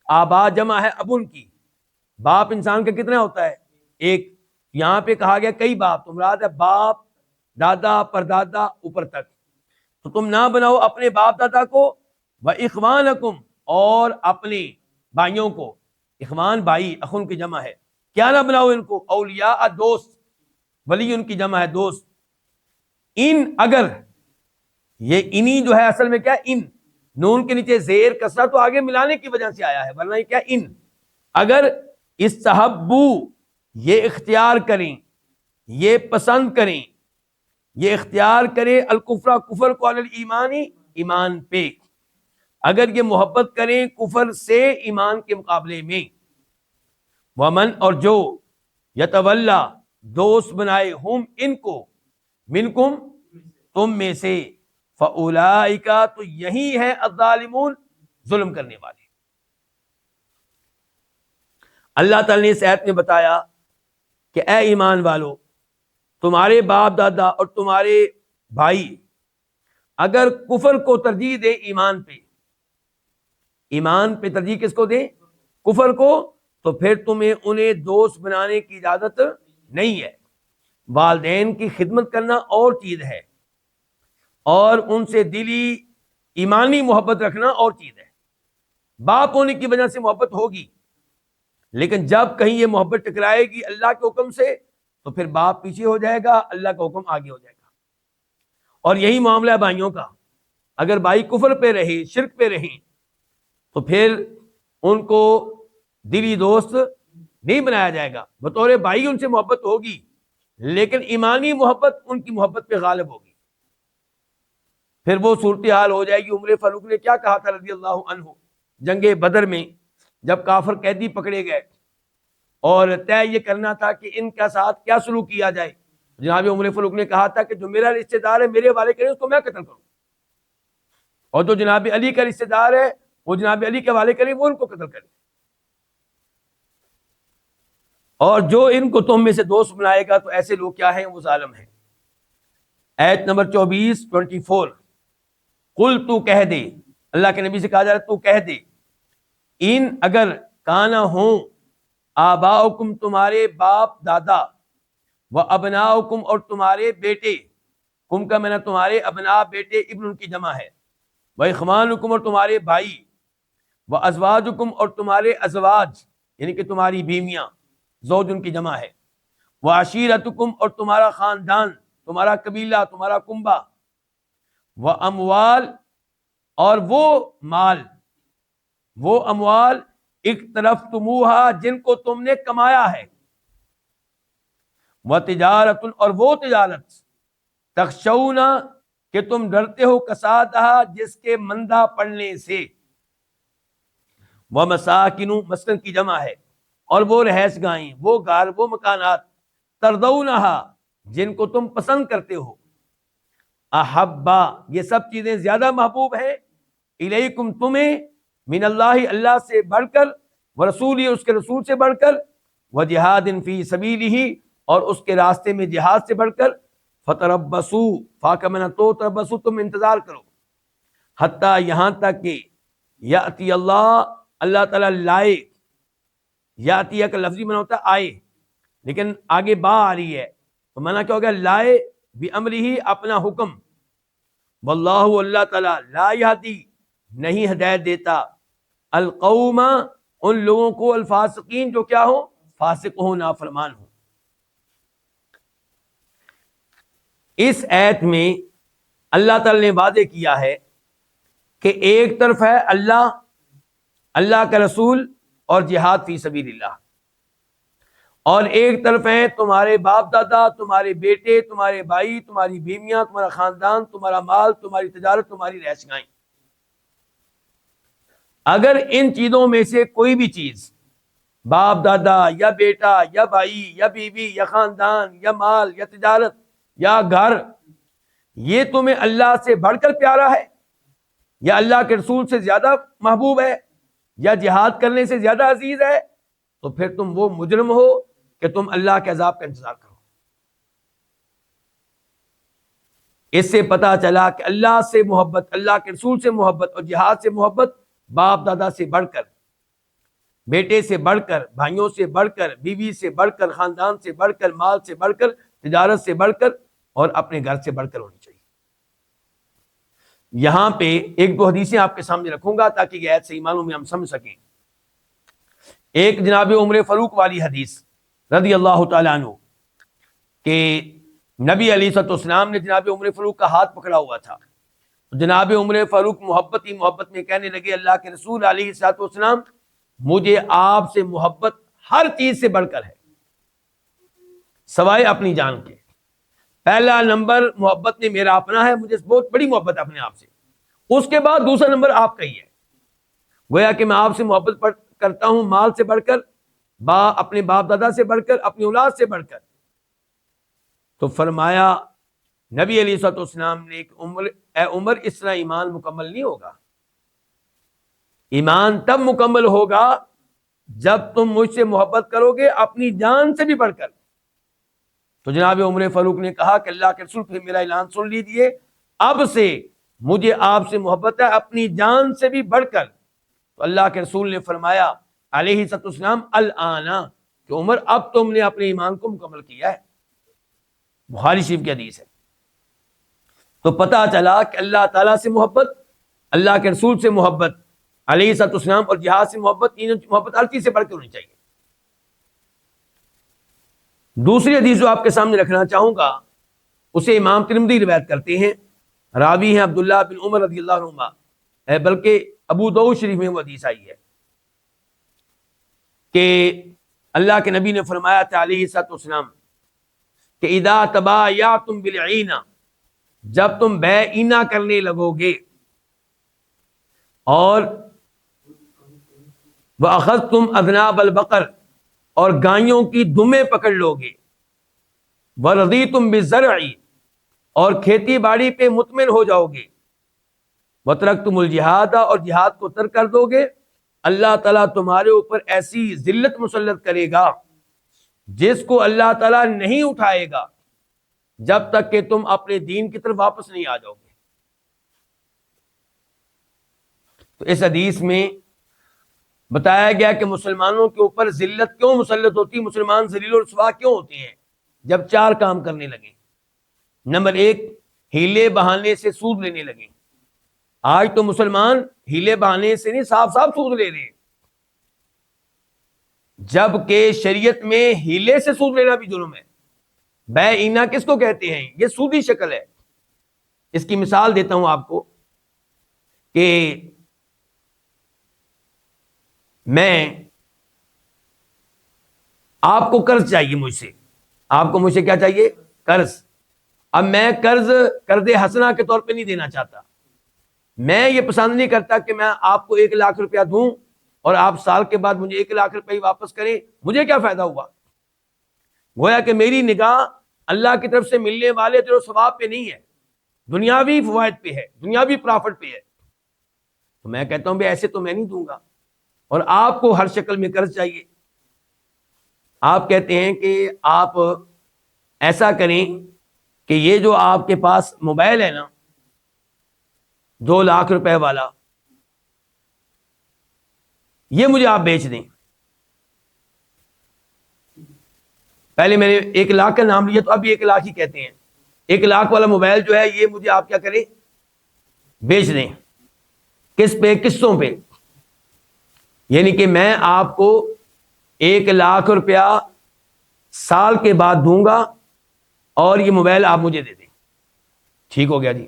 آبا جمع ہے ابن کی. باپ انسان کا کتنا ہوتا ہے؟ 1. یہاں پہ کہا گیا کئی باپ، تو مراد ہے باپ، دادا، پردادا، اوپر تک. تو تم نہ بناؤ اپنے باپ دادا کو، وَإِخْوَانَكُمْ اور اپنے بھائیوں کو، اخوان بھائی، اخن کی جمع ہے، کیا نہ بناؤ ان کو، اولیاء دوست، ولی ان کی جمع ہے دوست، ان اگر، یہ انی جو ہے اصل میں کیا، ان نون کے نیچے زیر کسرہ تو آگے ملانے کی وجہ سے آیا ہے، ورنہ یہ کیا، ان اگر استحبو یہ اختیار کریں، یہ پسند کریں، یہ اختیار کریں الکفر کفر کو علی الایمانی ایمان پہ، اگر یہ محبت کریں کفر سے ایمان کے مقابلے میں، ومن اور جو یتولا دوست بنائے ہم ان کو، منکم تم میں سے، فاولئک تو یہی ہے الظالمون ظلم کرنے والے۔ اللہ تعالی نے اس آیت میں بتایا کہ اے ایمان والو، تمہارے باپ دادا اور تمہارے بھائی اگر کفر کو ترجیح دے ایمان پہ، ایمان پہ ترجیح کس کو دیں، کفر کو، تو پھر تمہیں انہیں دوست بنانے کی اجازت نہیں ہے۔ والدین کی خدمت کرنا اور چیز ہے، اور ان سے دلی ایمانی محبت رکھنا اور چیز ہے۔ باپ ہونے کی وجہ سے محبت ہوگی، لیکن جب کہیں یہ محبت ٹکرائے گی اللہ کے حکم سے تو پھر باپ پیچھے ہو جائے گا، اللہ کا حکم آگے ہو جائے گا۔ اور یہی معاملہ ہے بھائیوں کا، اگر بھائی کفر پہ رہے، شرک پہ رہیں، تو پھر ان کو دلی دوست نہیں بنایا جائے گا، بطور بھائی ان سے محبت ہوگی، لیکن ایمانی محبت ان کی محبت پہ غالب ہوگی۔ پھر وہ صورتحال ہو جائے گی، عمر فاروق نے کیا کہا تھا رضی اللہ عنہ جنگ بدر میں، جب کافر قیدی پکڑے گئے اور طے یہ کرنا تھا کہ ان کے ساتھ کیا سلوک کیا جائے، جناب عمر فاروق نے کہا تھا کہ جو میرا رشتہ دار ہے میرے حوالے کرے، اس کو میں قتل کروں، اور جو جناب علی کا رشتہ دار ہے وہ جناب علی کے حوالے کرے، وہ ان کو قتل کرے، اور جو ان کو تم میں سے دوست بنائے گا تو ایسے لوگ کیا ہیں، وہ ظالم ہیں۔ آیت نمبر 24 قل تو کہہ دے، اللہ کے نبی سے کہا جا رہا ہے تو کہہ دے، ان اگر کانا ہوں آباؤکم تمہارے باپ دادا، و ابناؤکم اور تمہارے بیٹے، کم کا معنی تمہارے ابنا بیٹے، ابن ان کی جمع ہے، و اخوانکم اور تمہارے بھائی، و ازواجکم اور تمہارے ازواج یعنی کہ تمہاری بیویاں، زوج ان کی جمع ہے، و عشیرتکم اور تمہارا خاندان، تمہارا قبیلہ، تمہارا کنبہ، و اموال اور وہ مال، وہ اموال اقترفتموہا جن کو تم نے کمایا ہے، و تجارت اور وہ تجارت، تخشون کہ تم ڈرتے ہو کسادہا جس کے مندہ پڑنے سے، و مساکن مسکن کی جمع ہے، اور وہ رہائش گاہیں، وہ گھر، وہ مکانات، ترضونہا جن کو تم پسند کرتے ہو، احبا یہ سب چیزیں زیادہ محبوب ہیں، الیکم تمہیں، من اللہ اللہ سے بڑھ کر، ورسولی اس کے رسول سے بڑھ کر، وجہاد فی سبیلہ اور اس کے راستے میں جہاد سے بڑھ کر، فتربصوا فاکمنا تو تربصوا تم انتظار کرو، حتیٰ یہاں تک کہ یاتی اللہ تعالیٰ لائے، یاتیہ کا لفظی معنی ہوتا ہے آئے، لیکن آگے با آ رہی ہے تو معنی کیا ہوگا، لائے بِأَمْرِهِ اپنا حکم، واللہ اللہ تعالیٰ لا یہدی نہیں ہدایت دیتا، القوم ان لوگوں کو، الفاسقین جو کیا ہو، فاسق ہو، نافرمان ہو۔ اس آیت میں اللہ تعالیٰ نے واضح کیا ہے کہ ایک طرف ہے اللہ، اللہ کا رسول اور جہاد فی سبیل اللہ، اور ایک طرف ہیں تمہارے باپ دادا، تمہارے بیٹے، تمہارے بھائی، تمہاری بیویاں، تمہارا خاندان، تمہارا مال، تمہاری تجارت، تمہاری رہائش گاہیں۔ اگر ان چیزوں میں سے کوئی بھی چیز، باپ دادا یا بیٹا یا بھائی یا بیوی یا خاندان یا مال یا تجارت یا گھر، یہ تمہیں اللہ سے بڑھ کر پیارا ہے، یا اللہ کے رسول سے زیادہ محبوب ہے، یا جہاد کرنے سے زیادہ عزیز ہے، تو پھر تم وہ مجرم ہو کہ تم اللہ کے عذاب کا انتظار کرو۔ اس سے پتہ چلا کہ اللہ سے محبت، اللہ کے رسول سے محبت اور جہاد سے محبت باپ دادا سے بڑھ کر، بیٹے سے بڑھ کر، بھائیوں سے بڑھ کر، بیوی سے بڑھ کر، خاندان سے بڑھ کر، مال سے بڑھ کر، تجارت سے بڑھ کر، اور اپنے گھر سے بڑھ کر ہونی چاہیے۔ یہاں پہ ایک دو حدیثیں آپ کے سامنے رکھوں گا تاکہ یہ آیت صحیح معنوں میں ہم سمجھ سکیں. ایک جناب عمر فاروق والی حدیث رضی اللہ تعالیٰ عنہ کہ نبی علیہ الصلوۃ والسلام نے جناب عمر فاروق کا ہاتھ پکڑا ہوا تھا. جناب عمر فاروق محبت میں کہنے لگے اللہ کے رسول علیہ الصلوۃ والسلام مجھے آپ سے محبت ہر چیز سے بڑھ کر ہے سوائے اپنی جان کے. پہلا نمبر محبت میں میرا اپنا ہے, مجھے بہت بڑی محبت ہے اپنے آپ سے. اس کے بعد دوسرا نمبر آپ کا ہی ہے. گویا کہ میں آپ سے محبت کرتا ہوں مال سے بڑھ کر, اپنے باپ دادا سے بڑھ کر, اپنی اولاد سے بڑھ کر. تو فرمایا نبی علیہ الصلوۃ والسلام نے اے عمر اس طرح ایمان مکمل نہیں ہوگا. ایمان تب مکمل ہوگا جب تم مجھ سے محبت کرو گے اپنی جان سے بھی بڑھ کر. تو جناب عمر فاروق نے کہا کہ اللہ کے رسول پھر میرا اعلان سن لیجئے, اب سے مجھے آپ سے محبت ہے اپنی جان سے بھی بڑھ کر. تو اللہ کے رسول نے فرمایا علیہ الصلوۃ والسلام الآن کہ عمر اب تم نے اپنے ایمان کو مکمل کیا ہے. بخاری شریف کی حدیث ہے. تو پتہ چلا کہ اللہ تعالیٰ سے محبت, اللہ کے رسول سے محبت, علیہ الصلوۃ والسلام اور جہاد سے محبت, تینوں محبت ہر چیز سے بڑھ کے ہونی چاہیے. دوسری حدیث جو آپ کے سامنے رکھنا چاہوں گا اسے امام ترمذی روایت کرتے ہیں, راوی ہیں عبداللہ بن عمر رضی اللہ عنہما, بلکہ ابو داؤد شریف میں وہ حدیث آئی ہے کہ اللہ کے نبی نے فرمایا تھا علیہ الصلوۃ والسلام کہ اذا تبایعتم بالعینہ, جب تم بیعینہ کرنے لگو گے اور وَأَخَذْتُمْ أَذْنَابَ الْبَقَرِ, اور گائیوں کی دمیں پکڑ لو گے, وَرَضِيتُمْ بِالزَّرْعِ, اور کھیتی باڑی پہ مطمئن ہو جاؤ گے, وَتَرَكْتُمُ الْجِهَادَ, اور جہاد کو ترک کر دو گے, اللہ تعالیٰ تمہارے اوپر ایسی ذلت مسلط کرے گا جس کو اللہ تعالیٰ نہیں اٹھائے گا جب تک کہ تم اپنے دین کی طرف واپس نہیں آ جاؤ گے. تو اس حدیث میں بتایا گیا کہ مسلمانوں کے اوپر ذلت کیوں مسلط ہوتی, مسلمان ذلیل و رسوا کیوں ہوتے ہیں جب چار کام کرنے لگے. نمبر ایک, ہیلے بہانے سے سود لینے لگے. آج تو مسلمان ہیلے بہانے سے نہیں صاف صاف سود لے رہے ہیں, جبکہ شریعت میں ہیلے سے سود لینا بھی جرم ہے. بیعینہ کس کو کہتے ہیں؟ یہ سودی شکل ہے. اس کی مثال دیتا ہوں آپ کو کہ میں آپ کو قرض چاہیے مجھ سے, آپ کو مجھ سے کیا چاہیے؟ قرض. اب میں قرض حسنہ کے طور پہ نہیں دینا چاہتا, میں یہ پسند نہیں کرتا کہ میں آپ کو 1 لاکھ روپیہ دوں اور آپ سال کے بعد مجھے 1 لاکھ روپے واپس کریں, مجھے کیا فائدہ ہوا؟ گویا کہ میری نگاہ اللہ کی طرف سے ملنے والے اجر و ثواب پہ نہیں ہے, دنیاوی فوائد پہ ہے, دنیاوی پرافٹ پہ ہے. تو میں کہتا ہوں ایسے تو میں نہیں دوں گا, اور آپ کو ہر شکل میں قرض چاہیے. آپ کہتے ہیں کہ آپ ایسا کریں کہ یہ جو آپ کے پاس موبائل ہے نا 2 لاکھ روپے والا, یہ مجھے آپ بیچ دیں. پہلے میں نے 1 لاکھ کا نام لیا تو اب 1 لاکھ ہی کہتے ہیں. 1 لاکھ والا موبائل جو ہے یہ مجھے آپ کیا کریں؟ بیچ دیں. کس پہ؟ قسطوں پہ. یعنی کہ میں آپ کو 1 لاکھ روپیہ سال کے بعد دوں گا اور یہ موبائل آپ مجھے دے دیں. ٹھیک ہو گیا جی,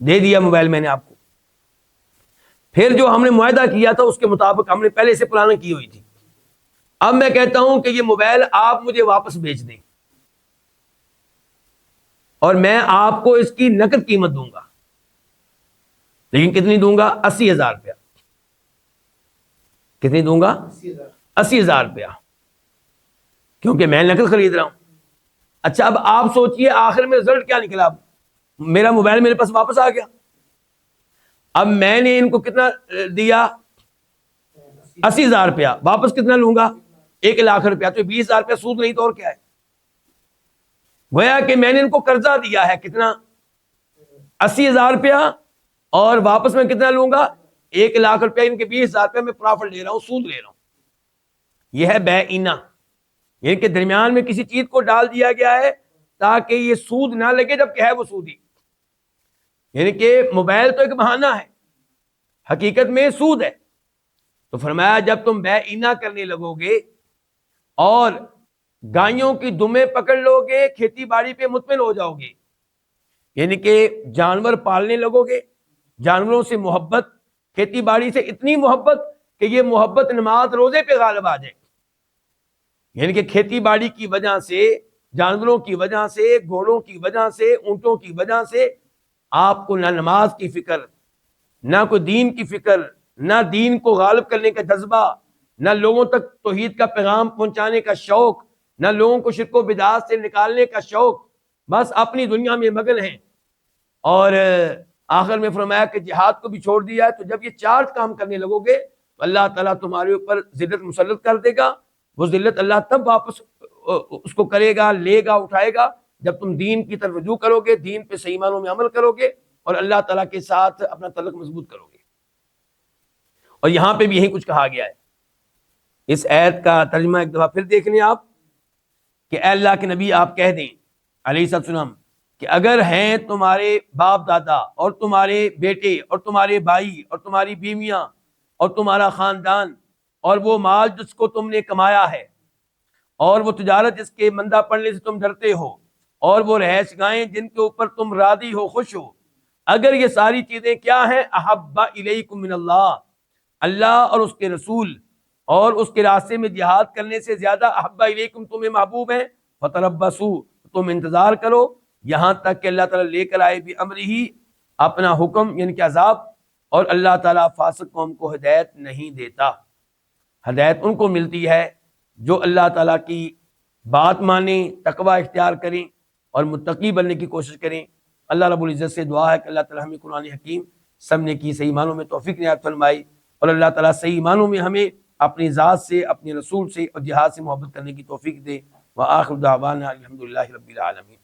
دے دیا موبائل میں نے آپ کو. پھر جو ہم نے معاہدہ کیا تھا اس کے مطابق ہم نے پہلے سے پلاننگ کی ہوئی تھی. اب میں کہتا ہوں کہ یہ موبائل آپ مجھے واپس بیچ دیں اور میں آپ کو اس کی نقد قیمت دوں گا, لیکن کتنی دوں گا؟ 80,000 روپیہ. کتنی دوں گا؟ 80,000 روپیہ, کیونکہ میں نقد خرید رہا ہوں. اچھا اب آپ سوچئے آخر میں رزلٹ کیا نکلا؟ میرا موبائل میرے پاس واپس آ گیا. اب میں نے ان کو کتنا دیا؟ 80,000 روپیہ. واپس کتنا لوں گا؟ 1 لاکھ روپیہ. تو 20,000 روپیہ سود نہیں تو اور کیا ہے؟ گویا کہ میں نے ان کو قرضہ دیا ہے کتنا؟ 80,000 روپیہ, اور واپس میں کتنا لوں گا؟ 1 لاکھ روپیہ. ان کے 20,000 روپیہ میں پرافٹ لے رہا ہوں, سود لے رہا ہوں. یہ ہے بیعینہ, یعنی کہ درمیان میں کسی چیز کو ڈال دیا گیا ہے تاکہ یہ سود نہ لگے جبکہ ہے وہ سودی. یعنی کہ موبائل تو ایک بہانہ ہے، حقیقت میں سود ہے۔ تو فرمایا جب تم بے اینا کرنے لگو گے اور گائیوں کی دمیں پکڑ لو گے، کھیتی باڑی پہ مطمئن ہو جاؤ گے، یعنی کہ جانور پالنے لگو گے، جانوروں سے محبت، کھیتی باڑی سے اتنی محبت کہ یہ محبت نماز روزے پہ غالب آ جائے، یعنی کہ کھیتی باڑی کی وجہ سے، جانوروں کی وجہ سے، گھوڑوں کی وجہ سے، اونٹوں کی وجہ سے آپ کو نہ نماز کی فکر، نہ کوئی دین کی فکر، نہ دین کو غالب کرنے کا جذبہ، نہ لوگوں تک توحید کا پیغام پہنچانے کا شوق، نہ لوگوں کو شرک و بدعات سے نکالنے کا شوق، بس اپنی دنیا میں مگن ہیں۔ اور آخر میں فرمایا کہ جہاد کو بھی چھوڑ دیا ہے۔ تو جب یہ چار کام کرنے لگو گے تو اللہ تعالیٰ تمہارے اوپر ذلت مسلط کر دے گا۔ وہ ذلت اللہ تب واپس اس کو کرے گا، لے گا، اٹھائے گا جب تم دین کی طرف رجوع کرو گے، دین پہ صحیح معنوں میں عمل کرو گے اور اللہ تعالیٰ کے ساتھ اپنا تعلق مضبوط کرو گے۔ اور یہاں پہ بھی یہی کچھ کہا گیا ہے۔ اس آیت کا ترجمہ ایک دفعہ پھر دیکھ لیں آپ کہ اے اللہ کے نبی آپ کہہ دیں علیہ السلام کہ اگر ہیں تمہارے باپ دادا اور تمہارے بیٹے اور تمہارے بھائی اور تمہاری بیویاں اور تمہارا خاندان اور وہ مال جس کو تم نے کمایا ہے اور وہ تجارت جس کے مندہ پڑنے سے تم ڈرتے ہو اور وہ رہائش گاہیں جن کے اوپر تم راضی ہو، خوش ہو، اگر یہ ساری چیزیں کیا ہیں احب الیکم من اللہ، اللہ اور اس کے رسول اور اس کے راستے میں جہاد کرنے سے زیادہ احب الیکم تمہیں محبوب ہیں، فتربصوا، تم انتظار کرو یہاں تک کہ اللہ تعالیٰ لے کر آئے بھی امرہی، اپنا حکم یعنی کہ عذاب۔ اور اللہ تعالیٰ فاسق قوم کو ہدایت نہیں دیتا، ہدایت ان کو ملتی ہے جو اللہ تعالیٰ کی بات مانیں، تقوی اختیار کریں اور متقی بننے کی کوشش کریں۔ اللہ رب العزت سے دعا ہے کہ اللہ تعالیٰ ہمیں قرآن حکیم سمجھنے کی صحیح معنوں میں توفیق عنایت فرمائی، اور اللہ تعالیٰ صحیح معنوں میں ہمیں اپنی ذات سے، اپنے رسول سے اور جہاد سے محبت کرنے کی توفیق دے۔ وآخر دعوانا الحمدللہ رب العالمین۔